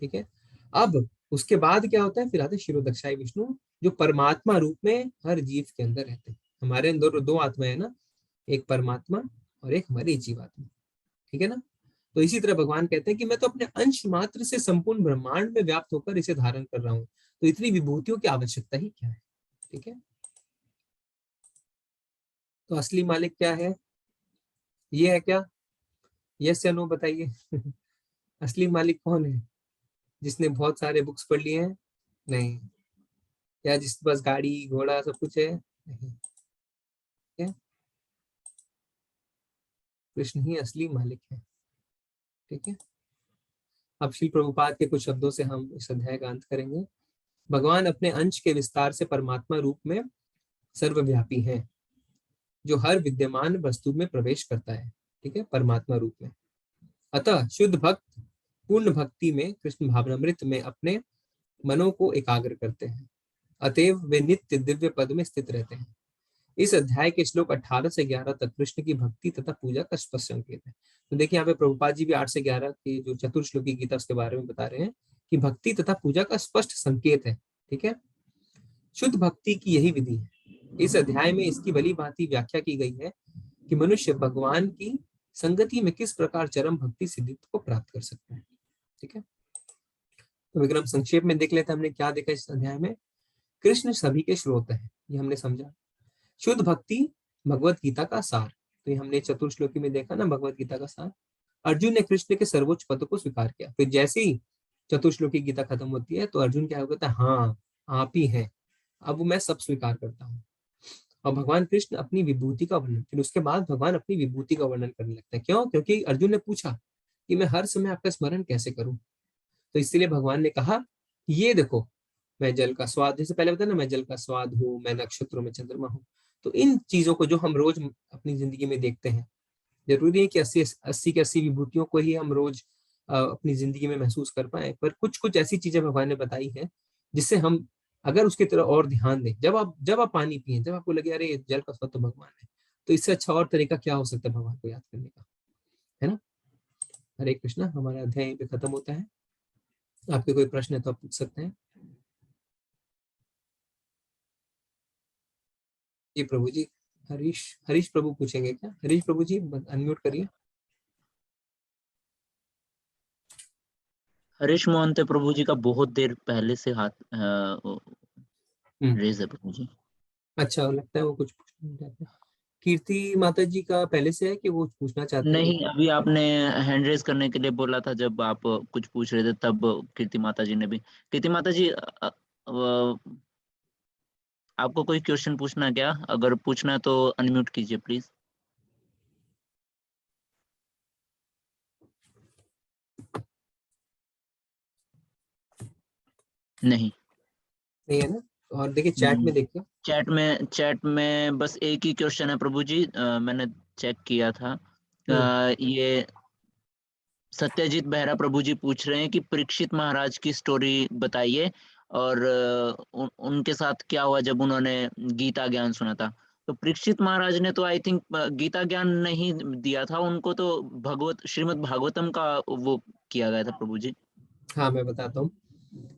ठीक है। अब उसके बाद क्या होता है, फिर आते क्षीरोदक्षाय विष्णु जो परमात्मा रूप में हर जीव के अंदर रहते हैं। हमारे अंदर दो आत्मा है ना, एक परमात्मा और एक हमारी जीवात्मा। ठीक है ना। तो इसी तरह भगवान कहते हैं कि मैं तो अपने अंश मात्र से संपूर्ण ब्रह्मांड में व्याप्त होकर इसे धारण कर रहा हूँ, तो इतनी विभूतियों की आवश्यकता ही क्या है? ठीक है। तो असली मालिक क्या है? ये है क्या? यस या नो बताइए। असली मालिक कौन है? जिसने बहुत सारे बुक्स पढ़ लिए हैं? नहीं। या जिसके पास गाड़ी घोड़ा सब कुछ है? नहीं। क्या? कृष्ण ही असली मालिक है। ठीक है। अब श्री प्रभुपाद के कुछ शब्दों से हम इस अध्याय का अंत करेंगे। भगवान अपने अंश के विस्तार से परमात्मा रूप में सर्वव्यापी है, जो हर विद्यमान वस्तु में प्रवेश करता है। ठीक है, परमात्मा रूप में। अतः शुद्ध भक्त पूर्ण भक्ति में कृष्ण भावनामृत में अपने मनों को एकाग्र करते हैं, अतएव वे नित्य दिव्य पद में स्थित रहते हैं। इस अध्याय के श्लोक 18 से 11 तक कृष्ण की भक्ति तथा पूजा का स्पष्ट संकेत है। तो देखिए यहाँ पे प्रभुपाद जी भी 8 से 11 की जो चतुर्श्लोकी गीता उसके बारे में बता रहे हैं कि भक्ति तथा पूजा का स्पष्ट संकेत है। ठीक है, शुद्ध भक्ति की यही विधि है। इस अध्याय में इसकी भली भांति व्याख्या की गई है कि मनुष्य भगवान की संगति में किस प्रकार चरम भक्ति सिद्धित्व को प्राप्त कर सकता है। ठीक है, तो विक्रम संक्षेप में देख लेते हैं हमने क्या देखा इस अध्याय में। कृष्ण सभी के स्रोत है, ये हमने समझा। शुद्ध भक्ति भगवत गीता का सार, तो ये हमने चतुर्श्लोकी में देखा ना, भगवत गीता का सार। अर्जुन ने कृष्ण के सर्वोच्च पद को स्वीकार किया। फिर जैसे ही चतुर्श्लोकी गीता खत्म होती है तो अर्जुन क्या होता है, हाँ आप ही हैं, अब मैं सब स्वीकार करता हूँ। और भगवान कृष्ण अपनी विभूति का वर्णन, फिर उसके बाद भगवान अपनी विभूति का वर्णन करने लगते हैं। क्यों? क्योंकि अर्जुन ने पूछा कि मैं हर समय आपका स्मरण कैसे करूं, तो इसलिए भगवान ने कहा ये देखो, मैं जल का स्वाद, जैसे पहले बताया ना, मैं जल का स्वाद हूँ, मैं नक्षत्रों में चंद्रमा हूँ। तो इन चीजों को जो हम रोज अपनी जिंदगी में देखते हैं, जरूरी है कि 80 के 80 विभूतियों को ही हम रोज अपनी जिंदगी में महसूस कर पाए, पर कुछ कुछ ऐसी चीजें भगवान ने बताई है जिससे हम अगर उसकी तरफ और ध्यान दें, जब आप पानी पिए, जब आपको लगे अरे जल का स्वाद तो भगवान है, तो इससे अच्छा और तरीका क्या हो सकता है भगवान को याद करने का, है ना। हरे कृष्णा, हमारा अध्याय यहीं पे खत्म होता है। आपके कोई प्रश्न है तो आप पूछ सकते हैं। जी प्रभु जी, हरीश प्रभु पूछेंगे क्या? हरीश प्रभु जी अनम्यूट करिए। हरीश मोहंते प्रभु जी का बहुत देर पहले से हाथ रेज है प्रभु जी। अच्छा, लगता है वो कुछ पूछना चाहते हैं। कीर्ति माता जी का पहले से है कि वो पूछना चाहते हैं? नहीं, अभी आपने हैंड रेज करने के लिए बोला था जब आप कुछ पूछ रहे थे, तब कीर्ति माता जी ने भी। कीर्ति माता जी, आपको कोई क्वेश्चन पूछना है क्या? अगर पूछना है तो अनम्यूट कीजिए प्लीज। नहीं नहीं है ना? और देखिए चैट में देखिए। चैट में बस एक ही क्वेश्चन है प्रभु जी। मैंने चेक किया था। ये सत्यजीत बेहरा प्रभु जी पूछ रहे हैं कि परीक्षित महाराज की स्टोरी बताइए, और उनके साथ क्या हुआ जब उन्होंने गीता ज्ञान सुना था। तो परीक्षित महाराज ने तो आई थिंक गीता ज्ञान नहीं दिया था, उनको तो भगवत श्रीमद् भागवतम का वो किया गया था प्रभु जी। हाँ मैं बताता हूँ।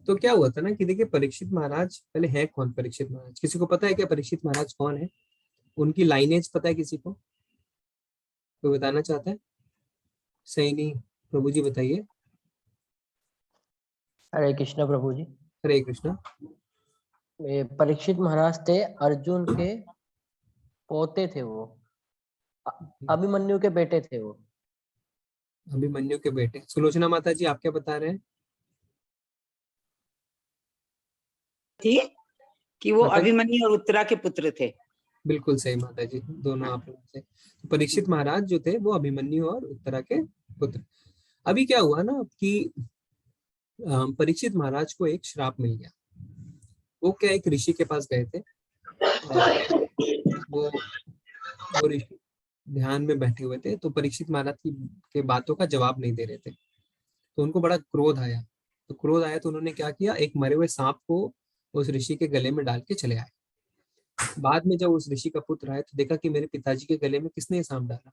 तो क्या हुआ था ना कि देखिए, परीक्षित महाराज पहले है कौन? परीक्षित महाराज किसी को पता है क्या? परीक्षित महाराज कौन है? उनकी लाइनेज पता है किसी को? कोई बताना चाहता है? सही नहीं, प्रभु जी बताइए। हरे कृष्ण प्रभु जी। हरे कृष्णा। ये परीक्षित महाराज थे, अर्जुन के पोते थे वो, अभिमन्यु के बेटे थे वो। अभिमन्यु के बेटे। सुलोचना माता जी आप क्या बता रहे हैं? थी कि वो माता जी? अभिमन्यु और उत्तरा के पुत्र थे। बिल्कुल सही माता जी, दोनों आप लोगों से। तो परीक्षित महाराज जो थे वो अभिमन्यु और उत्तरा के पुत्र। अभी क्या हुआ ना कि परीक्षित महाराज को एक श्राप मिल गया। वो क्या, एक ऋषि के पास गए थे और वो ऋषि ध्यान में बैठे हुए थे, तो परीक्षित महाराज की के बातों का जवाब नहीं दे रहे थे। तो उनको बड़ा क्रोध आया। तो क्रोध आया तो उन्होंने क्या किया, एक मरे हुए सांप को उस ऋषि के गले में डाल के चले आए। बाद में जब उस ऋषि का पुत्र आया तो देखा कि मेरे पिताजी के गले में किसने ये सांप डाला।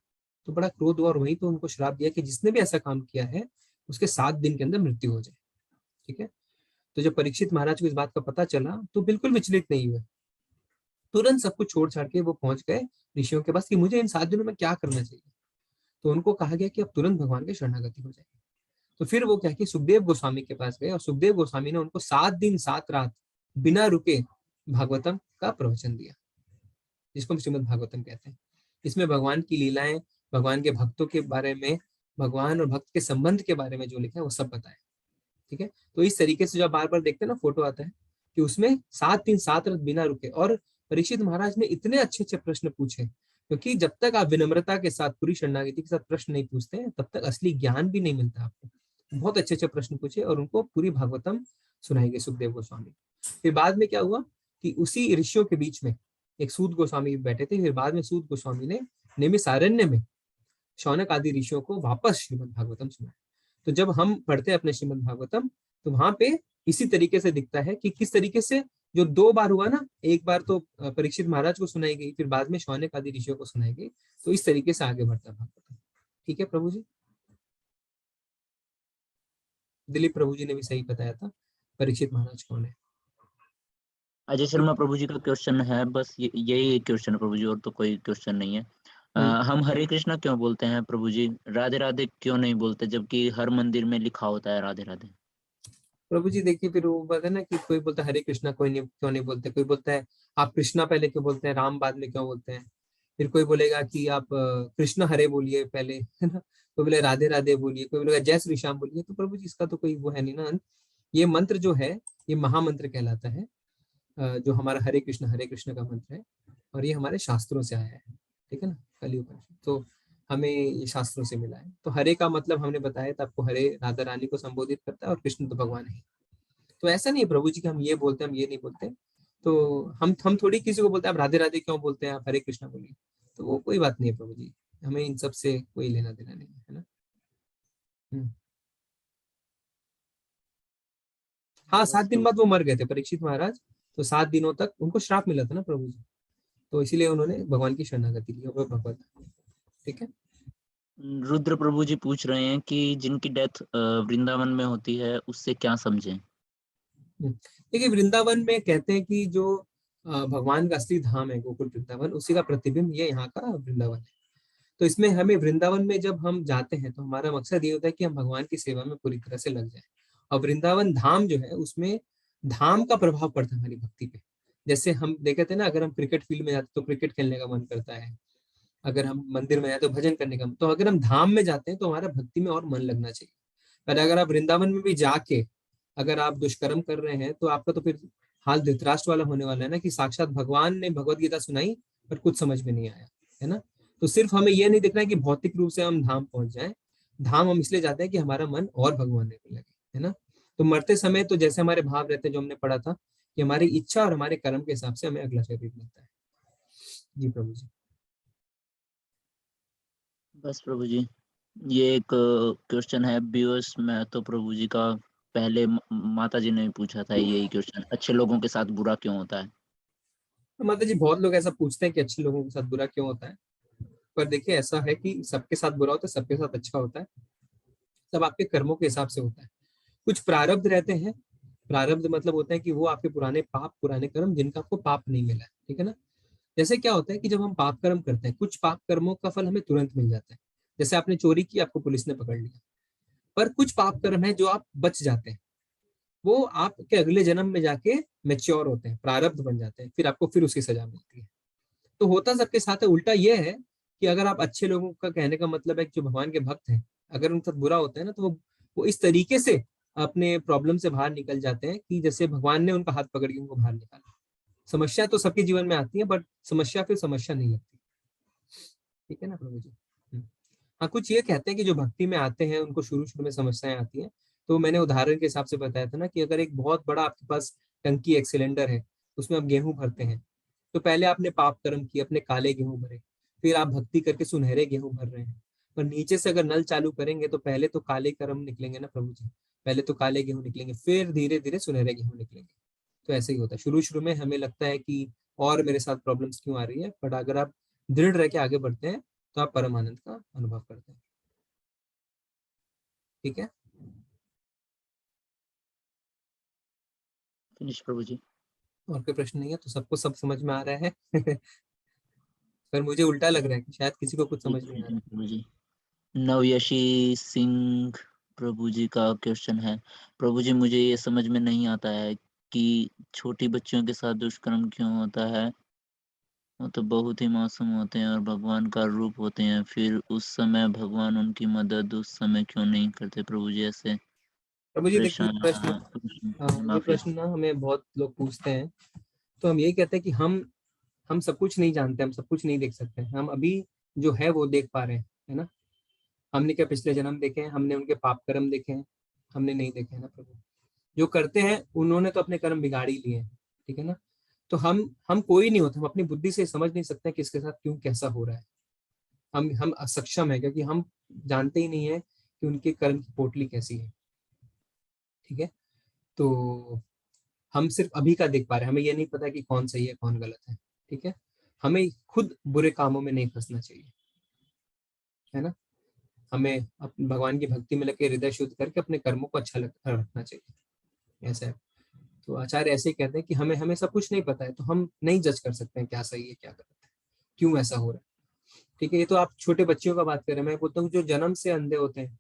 तो बड़ा क्रोध हुआ और वहीं तो उनको श्राप दिया कि जिसने भी ऐसा काम किया है उसके 7 दिन के अंदर मृत्यु हो जाए। ठीक है, तो जब परीक्षित महाराज को इस बात का पता चला तो बिल्कुल विचलित नहीं हुए, तुरंत सब कुछ छोड़ छाड़ के वो पहुंच गए ऋषियों के पास कि मुझे इन 7 दिनों में क्या करना चाहिए। तो उनको कहा गया कि अब तुरंत भगवान के शरणागति हो जाएगी। तो फिर वो क्या कि सुखदेव गोस्वामी के पास गए और सुखदेव गोस्वामी ने उनको 7 दिन 7 रात बिना रुके भागवतम का प्रवचन दिया, जिसको हम श्रीमद् भागवतम कहते हैं। इसमें भगवान की लीलाएं, भगवान के भक्तों के बारे में, भगवान और भक्त के संबंध के बारे में जो लिखा है वो सब बताया। ठीक है, तो इस तरीके से जब बार बार देखते हैं ना फोटो आता है कि उसमें 7 दिन 7 रात बिना रुके। और परीक्षित महाराज ने इतने अच्छे अच्छे प्रश्न पूछे, क्योंकि जब तक आप विनम्रता के साथ, पूरी शरणागति के साथ प्रश्न नहीं पूछते हैं तब तक असली ज्ञान भी नहीं मिलता आपको। बहुत अच्छे अच्छे प्रश्न पूछे और उनको पूरी भागवतम सुनाई गई सुखदेव गोस्वामी। फिर बाद में क्या हुआ कि उसी ऋषियों के बीच में एक सूत गोस्वामी बैठे थे। फिर बाद में सूत गोस्वामी ने निमिषारण्य में शौनक आदि ऋषियों को वापस श्रीमद् भागवतम सुनाया। तो जब हम पढ़ते हैं अपने श्रीमद् भागवतम तो वहां पे इसी तरीके से दिखता है कि किस तरीके से जो 2 बार हुआ ना, एक बार तो परीक्षित महाराज को सुनाई गई, फिर बाद में शौनक आदि ऋषियों को सुनाई गई। तो इस तरीके से आगे बढ़ता भागवतम। ठीक है प्रभु जी। दिलीप प्रभु जी ने भी सही बताया था परीक्षित महाराज कौन है। अजय शर्मा प्रभु जी का क्वेश्चन है, बस यही क्वेश्चन है प्रभु जी, और तो कोई क्वेश्चन नहीं है। हम हरे कृष्णा क्यों बोलते हैं प्रभु जी, राधे राधे क्यों नहीं बोलते, जबकि हर मंदिर में लिखा होता है राधे राधे? प्रभु जी देखिए, फिर वो बात है ना कि कोई बोलता है हरे कृष्णा, कोई नहीं, क्यों नहीं बोलते। कोई बोलता है आप कृष्णा पहले क्यों बोलते हैं, राम बाद में क्यों बोलते हैं। फिर कोई बोलेगा कि आप कृष्ण हरे बोलिए पहले, है ना। कोई बोले राधे राधे बोलिए, कोई बोलेगा जय श्री श्याम बोलिए। तो प्रभु जी इसका तो कोई वो है नहीं ना। ये मंत्र जो है ये महामंत्र कहलाता है, जो हमारा हरे कृष्ण का मंत्र है, और ये हमारे शास्त्रों से आया है, ठीक है ना, कलियुग में। तो हमें ये शास्त्रों से मिला है। तो हरे का मतलब हमने बताया था आपको, हरे राधा रानी को संबोधित करता है और कृष्ण तो भगवान है। तो ऐसा नहीं है प्रभु जी कि हम ये बोलते हैं हम ये नहीं बोलते। तो हम थोड़ी किसी को बोलते हैं आप राधे राधे क्यों बोलते हैं, आप हरे कृष्णा बोलिए। तो वो कोई बात नहीं है प्रभु जी, हमें इन सब से कोई लेना देना नहीं है ना। हाँ, 7 दिन बाद वो मर गए थे परीक्षित महाराज। तो 7 दिनों तक उनको श्राप मिला था ना प्रभु जी, तो इसीलिए उन्होंने भगवान की शरणागति ली, वो भगवत। ठीक है। रुद्र प्रभु जी पूछ रहे हैं कि जिनकी डेथ वृंदावन में होती है उससे क्या समझें? देखिए, वृंदावन में कहते हैं कि जो भगवान का असली धाम है गोकुल वृंदावन, उसी का प्रतिबिंब ये यहाँ का वृंदावन है। तो इसमें हमें वृंदावन में जब हम जाते हैं तो हमारा मकसद ये होता है कि हम भगवान की सेवा में पूरी तरह से लग जाए। और वृंदावन धाम जो है उसमें धाम का प्रभाव पड़ता है हमारी भक्ति पे। जैसे हम देखे थे ना, अगर हम क्रिकेट फील्ड में जाते तो क्रिकेट खेलने का मन करता है, अगर हम मंदिर में जाए तो भजन करने का। तो अगर हम धाम में जाते हैं तो हमारा भक्ति में और मन लगना चाहिए। पर अगर आप वृंदावन में भी जाके अगर आप दुष्कर्म कर रहे हैं तो आपका तो फिर हाल धृतराष्ट्र वाला होने वाला है ना, कि साक्षात भगवान ने भगवत गीता सुनाई पर कुछ समझ में नहीं आया, है ना। तो सिर्फ हमें यह नहीं देखना है कि भौतिक रूप से हम धाम पहुंच जाएं। धाम हम इसलिए जाते हैं कि हमारा मन और भगवान में लगे, है ना। तो मरते समय तो जैसे हमारे भाव रहते हैं, जो हमने पढ़ा था कि हमारी इच्छा और हमारे कर्म के हिसाब से हमें अगला शरीर मिलता है। जी प्रभु जी। बस प्रभु जी, ये एक क्वेश्चन है बीओएस में तो प्रभु जी का, पहले माता जी ने भी पूछा था यही क्वेश्चन, अच्छे लोगों के साथ बुरा क्यों होता है? तो माता जी, बहुत लोग ऐसा पूछते हैं कि अच्छे लोगों के साथ बुरा क्यों होता है। पर देखिए, ऐसा है कि सबके साथ बुरा होता है, सबके साथ अच्छा होता है। सब आपके कर्मों के हिसाब से होता है। कुछ प्रारब्ध रहते हैं। प्रारब्ध मतलब होता है कि वो आपके पुराने पाप, पुराने कर्म जिनका आपको पाप नहीं मिला है, ठीक है ना। जैसे क्या होता है कि जब हम पाप कर्म करते हैं, कुछ पाप कर्मों का फल हमें तुरंत मिल जाता है। जैसे आपने चोरी की, आपको पुलिस ने पकड़ लिया। पर कुछ पाप कर्म है जो आप बच जाते हैं, वो आपके अगले जन्म में जाके मेच्योर होते हैं, प्रारब्ध बन जाते हैं, फिर आपको फिर उसकी सजा मिलती है। तो होता सबके साथ है। उल्टा ये है कि अगर आप अच्छे लोगों का, कहने का मतलब है कि जो भगवान के भक्त हैं, अगर उनके साथ बुरा होता है ना, तो वो इस तरीके से अपने प्रॉब्लम से बाहर निकल जाते हैं कि जैसे भगवान ने उनका हाथ पकड़ के उनको बाहर निकाला। समस्या तो सबके जीवन में आती है, बट समस्या फिर समस्या नहीं लगती। ठीक है ना प्रभु जी। हाँ, कुछ ये कहते हैं कि जो भक्ति में आते हैं उनको शुरू शुरू में समस्याएं आती हैं। तो मैंने उदाहरण के हिसाब से बताया था ना कि अगर एक बहुत बड़ा आपके पास टंकी, एक सिलेंडर है, उसमें आप गेहूं भरते हैं। तो पहले आपने पाप कर्म किए, अपने काले गेहूं भरे, फिर आप भक्ति करके सुनहरे गेहूं भर रहे हैं। पर नीचे से अगर नल चालू करेंगे तो पहले तो काले कर्म निकलेंगे ना प्रभु जी। पहले तो काले गेहूं निकलेंगे, फिर धीरे धीरे सुनहरे गेहूं निकलेंगे। तो ऐसे ही होता है, शुरू शुरू में हमें लगता है कि और मेरे साथ प्रॉब्लम्स क्यों आ रही है, बट अगर आप दृढ़ रह के आगे बढ़ते हैं तो आप परम आनंद का अनुभव करते हैं। ठीक है। फिनिश प्रभु जी। और कोई प्रश्न नहीं है तो सबको सब समझ में आ रहा है। पर मुझे उल्टा लग रहा है कि शायद किसी को कुछ समझ नहीं आ रहा प्रभु जी, नवयशी सिंह प्रभु जी का क्वेश्चन है, प्रभु जी मुझे ये समझ में नहीं आता है कि छोटी बच्चियों के साथ दुष्कर्म क्यों होता है, वो तो बहुत ही मासूम होते हैं और भगवान का रूप होते हैं, फिर उस समय भगवान उनकी मदद उस समय क्यों नहीं करते प्रभु जी? ऐसे प्रभु जी। देखिए, परेशान ये माफी। प्रश्न ना हमें बहुत लोग पूछते हैं। तो हम यही कहते हैं कि हम सब कुछ नहीं जानते, हम सब कुछ नहीं देख सकते। हम अभी जो है वो देख पा रहे हैं, है ना। हमने क्या पिछले जन्म देखे हैं, हमने उनके पाप कर्म देखे हैं? हमने नहीं देखे हैं ना प्रभु। जो करते हैं उन्होंने तो अपने कर्म बिगाड़ ही लिए हैं, ठीक है ना। तो हम कोई नहीं होते, हम अपनी बुद्धि से समझ नहीं सकते किसके साथ क्यों कैसा हो रहा है। हम असक्षम है, क्योंकि हम जानते ही नहीं है कि उनके कर्म की पोटली कैसी है। ठीक है। तो हम सिर्फ अभी का देख पा रहे हैं, हमें ये नहीं पता कि कौन सही है कौन गलत है। ठीक है। हमें खुद बुरे कामों में नहीं फंसना चाहिए, है ना। हमें भगवान की भक्ति में लगे हृदय शुद्ध करके अपने कर्मों को अच्छा रखना चाहिए, ऐसा है। तो आचार्य ऐसे ही कहते हैं कि हमें हमें सब कुछ नहीं पता है, तो हम नहीं जज कर सकते हैं क्या सही है क्या गलत है, क्यों ऐसा हो रहा है। ठीक है, ये तो आप छोटे बच्चों का बात कर रहे हैं। मैं बोलता हूँ जो जन्म से अंधे होते हैं,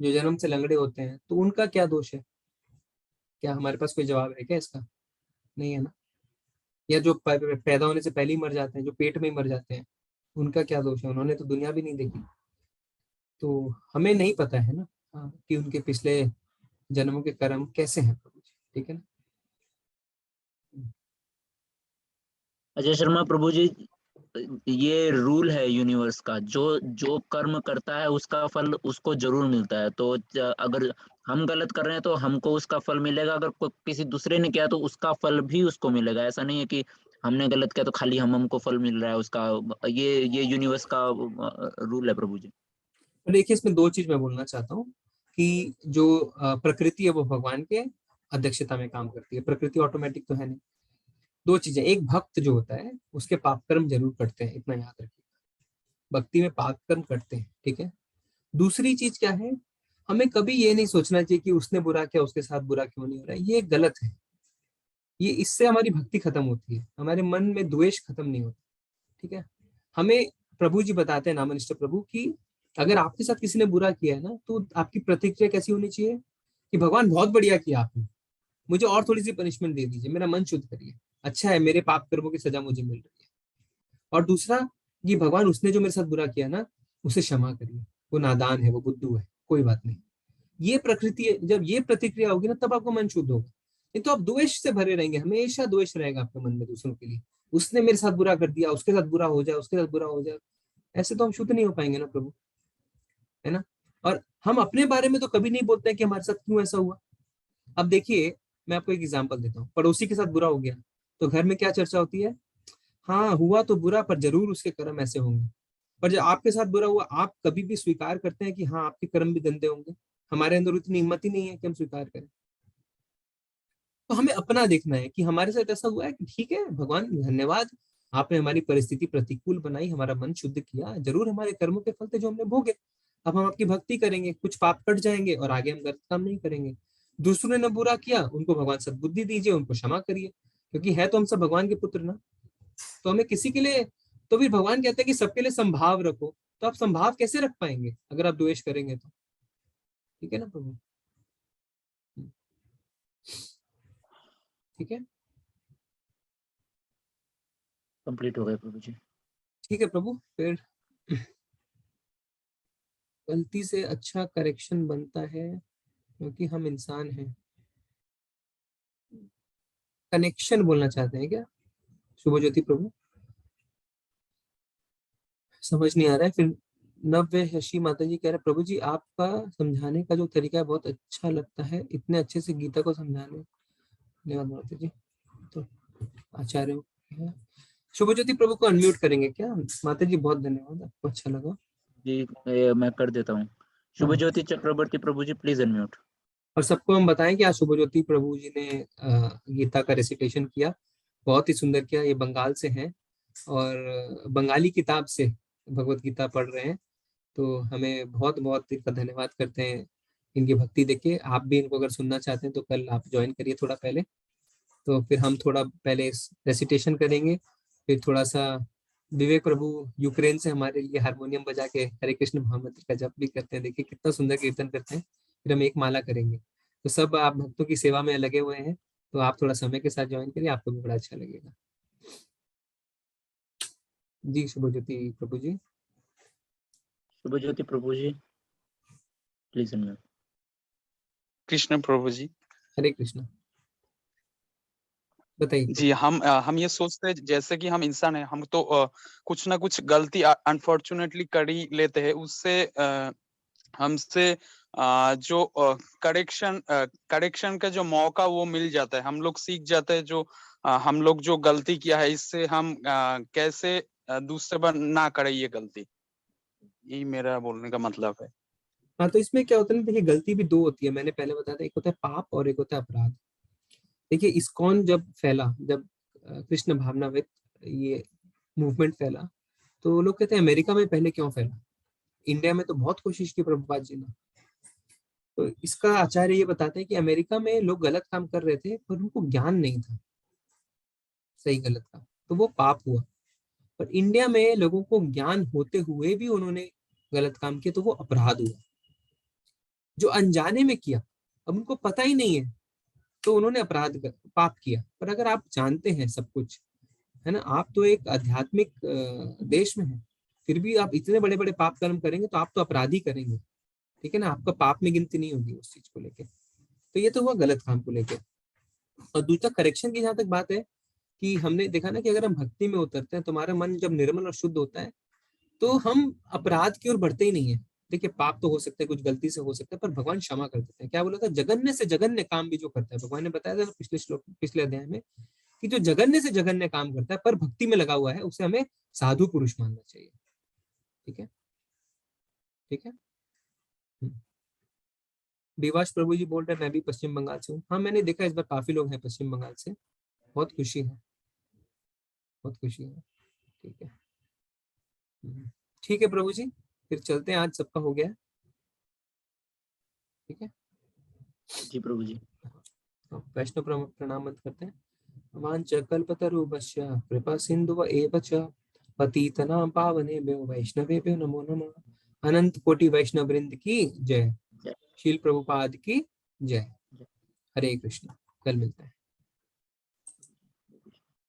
जो जन्म से लंगड़े होते हैं, तो उनका क्या दोष है? क्या हमारे पास कोई जवाब है क्या इसका? नहीं है ना। या जो पैदा होने से पहले ही मर जाते हैं, जो पेट में ही मर जाते हैं, उनका क्या दोष है? उन्होंने तो दुनिया भी नहीं देखी। तो हमें नहीं पता है ना, हाँ, कि उनके पिछले जन्मों के कर्म कैसे हैं प्रभु जी। ठीक है ना। अजय शर्मा प्रभु जी, ये रूल है यूनिवर्स का, जो जो कर्म करता है उसका फल उसको जरूर मिलता है। तो अगर हम गलत कर रहे हैं तो हमको उसका फल मिलेगा, अगर किसी दूसरे ने किया तो उसका फल भी उसको मिलेगा। ऐसा नहीं है कि हमने गलत किया तो खाली हमको फल मिल रहा है उसका। ये यूनिवर्स का रूल है प्रभु जी। तो देखिए, इसमें दो चीज मैं बोलना चाहता हूँ कि जो प्रकृति है वो भगवान के अध्यक्षता में काम करती है। प्रकृति ऑटोमेटिक तो है नहीं। दो चीजें, एक भक्त जो होता है उसके पाप कर्म जरूर करते हैं, इतना याद रखिए, भक्ति में पाप कर्म करते हैं। ठीक है। दूसरी चीज क्या है, हमें कभी ये नहीं सोचना चाहिए कि उसने बुरा किया उसके साथ बुरा क्यों नहीं हो रहा है, ये गलत है। ये इससे हमारी भक्ति खत्म होती है, हमारे मन में द्वेष खत्म नहीं होता। ठीक है। हमें प्रभु जी बताते हैं, नामनिष्ठ प्रभु, कि अगर आपके साथ किसी ने बुरा किया है ना, तो आपकी प्रतिक्रिया कैसी होनी चाहिए कि भगवान बहुत बढ़िया किया आपने, मुझे और थोड़ी सी पनिशमेंट दे दीजिए, मेरा मन शुद्ध करिए, अच्छा है मेरे पाप कर्मों की सजा मुझे मिल रही है। और दूसरा, ये भगवान उसने जो मेरे साथ बुरा किया ना, उसे क्षमा करिए, वो नादान है, वो बुद्धू है, कोई बात नहीं। ये प्रकृति है, जब ये प्रतिक्रिया होगी ना तब आपका मन शुद्ध होगा। नहीं तो आप द्वेष से भरे रहेंगे, हमेशा द्वेष रहेगा आपके मन में दूसरों के लिए। उसने मेरे साथ बुरा कर दिया, उसके साथ बुरा हो जाए, उसके साथ बुरा हो जाए, ऐसे तो हम शुद्ध नहीं हो पाएंगे ना प्रभु, है ना। और हम अपने बारे में तो कभी नहीं बोलते हैं कि हमारे साथ क्यों ऐसा हुआ। अब देखिए, मैं आपको एक एग्जांपल देता हूँ। पड़ोसी के साथ बुरा हो गया तो घर में क्या चर्चा होती है? हाँ, हुआ तो बुरा, पर जरूर उसके कर्म ऐसे होंगे। पर जब आपके साथ बुरा हुआ, आप कभी भी स्वीकार करते हैं कि हाँ आपके कर्म भी गंदे होंगे? हमारे अंदर उतनी हिम्मत ही नहीं है कि हम स्वीकार करें। तो हमें अपना देखना है कि हमारे साथ ऐसा हुआ है कि ठीक है भगवान धन्यवाद, आपने हमारी परिस्थिति प्रतिकूल बनाई, हमारा मन शुद्ध किया, जरूर हमारे कर्मों के फल थे जो हमने भोगे। अब हम आपकी भक्ति करेंगे, कुछ पाप कट जाएंगे और आगे हम गलत काम नहीं करेंगे। दूसरों ने बुरा किया, उनको भगवान सद्बुद्धि दीजिए, उनको क्षमा करिए, क्योंकि है तो हम सब भगवान के पुत्र ना। तो हमें किसी के लिए, तो फिर भगवान कहते हैं कि सबके लिए संभाव रखो। तो आप संभाव कैसे रख पाएंगे अगर आप द्वेष करेंगे तो? ठीक है ना प्रभु। ठीक है। कंप्लीट हो गए प्रभु जी। ठीक है प्रभु। फिर गलती से अच्छा करेक्शन बनता है क्योंकि हम इंसान हैं। कनेक्शन बोलना चाहते हैं क्या शुभ ज्योति प्रभु? समझ नहीं आ रहा है। फिर नव्य शशि माता जी कह रहे हैं, प्रभु जी आपका समझाने का जो तरीका है बहुत अच्छा लगता है, इतने अच्छे से गीता को समझाने। धन्यवाद माता जी। तो आचार्य शुभ ज्योति प्रभु को अनम्यूट करेंगे क्या माता जी? बहुत धन्यवाद, आपको अच्छा लगा जी मैं कर देता हूँ। शुभ ज्योति चक्रवर्ती प्रभु जी प्लीज अनम्यूट। और सबको हम बताएं कि आज शुभ ज्योति प्रभु जी ने गीता का रेसिटेशन किया, बहुत ही सुंदर किया। ये बंगाल से हैं और बंगाली किताब से भगवत गीता पढ़ रहे हैं। तो हमें बहुत बहुत इनका धन्यवाद करते हैं इनकी भक्ति देखे। आप भी इनको अगर सुनना चाहते हैं तो कल आप ज्वाइन करिए थोड़ा पहले। तो फिर हम थोड़ा पहले रेसिटेशन करेंगे, फिर थोड़ा सा विवेक प्रभु यूक्रेन से हमारे लिए हारमोनियम बजा के हरे कृष्ण महामंत्र का जप भी करते हैं, देखिए कितना सुंदर कीर्तन करते हैं। फिर हम एक माला करेंगे। तो सब आप भक्तों की सेवा में लगे हुए हैं, तो आप थोड़ा समय के साथ ज्वाइन करिए, आपको भी बड़ा अच्छा लगेगा। जी शुभ ज्योति प्रभु जी। शुभ ज्योति प्रभु जी प्लीज अनम्यूट। कृष्ण प्रभु जी। हरे कृष्ण। बताइए। जी हम ये सोचते हैं जैसे कि हम इंसान हैं, हम तो कुछ ना कुछ गलती अनफॉर्चुनेटली कर ही लेते हैं। उससे हमसे जो करेक्शन का जो मौका वो मिल जाता है, हम लोग सीख जाते हैं जो हम लोग जो गलती किया है इससे हम कैसे दूसरे बार ना करें ये गलती। यही मेरा बोलने का मतलब है। हाँ, तो इसमें क्या होता है ना, देखिए गलती भी दो होती है, मैंने पहले बताया था, एक होता है पाप और एक होता है अपराध। देखिए इस्कॉन जब फैला, जब कृष्ण भावनावित ये मूवमेंट फैला, तो लोग कहते हैं अमेरिका में पहले क्यों फैला? इंडिया में तो बहुत कोशिश की प्रभुपाद जी ने। तो इसका आचार्य ये बताते हैं कि अमेरिका में लोग गलत काम कर रहे थे पर उनको ज्ञान नहीं था सही गलत का, तो वो पाप हुआ। पर इंडिया में लोगों को ज्ञान होते हुए भी उन्होंने गलत काम किया तो वो अपराध हुआ। जो अनजाने में किया, अब उनको पता ही नहीं है, तो उन्होंने पाप किया। पर अगर आप जानते हैं सब कुछ, है ना, आप तो एक आध्यात्मिक देश में हैं, फिर भी आप इतने बड़े बड़े पाप कर्म करेंगे तो आप तो अपराधी करेंगे, ठीक है ना, आपका पाप में गिनती नहीं होगी उस चीज को लेके। तो ये तो हुआ गलत काम को लेके। और दूसरा करेक्शन की जहां तक बात है कि हमने देखा ना कि अगर हम भक्ति में उतरते हैं, तुम्हारा मन जब निर्मल और शुद्ध होता है तो हम अपराध की ओर बढ़ते ही नहीं है। देखिए पाप तो हो सकते हैं, कुछ गलती से हो सकता है, पर भगवान क्षमा कर देते हैं। क्या बोला था, जघन्य से जघन्य काम भी जो करता है, भगवान ने बताया था पिछले श्लोक पिछले अध्याय में कि जो जघन्य से जघन्य काम करता है पर भक्ति में लगा हुआ है, उसे हमें साधु पुरुष मानना चाहिए। ठीक है, ठीक है। विवास प्रभु जी बोल रहे हैं मैं भी पश्चिम बंगाल से हूँ। हाँ मैंने देखा इस बार काफी लोग हैं पश्चिम बंगाल से, बहुत खुशी है, बहुत खुशी है। ठीक है, ठीक है प्रभु जी, फिर चलते हैं, आज सबका हो गया है। ठीक है जी प्रभु जी। वैष्णव प्रणाम मत करते हैं। वाञ्छ कल्पतरुभ्यश्च कृपा सिन्धुव एव च पतितनां पावनेभ्यो वैष्णवेभ्यो नमो नमः। अनंत कोटि वैष्णव वृंद की जय। शील प्रभुपाद की जय। हरे कृष्ण। कल मिलते हैं।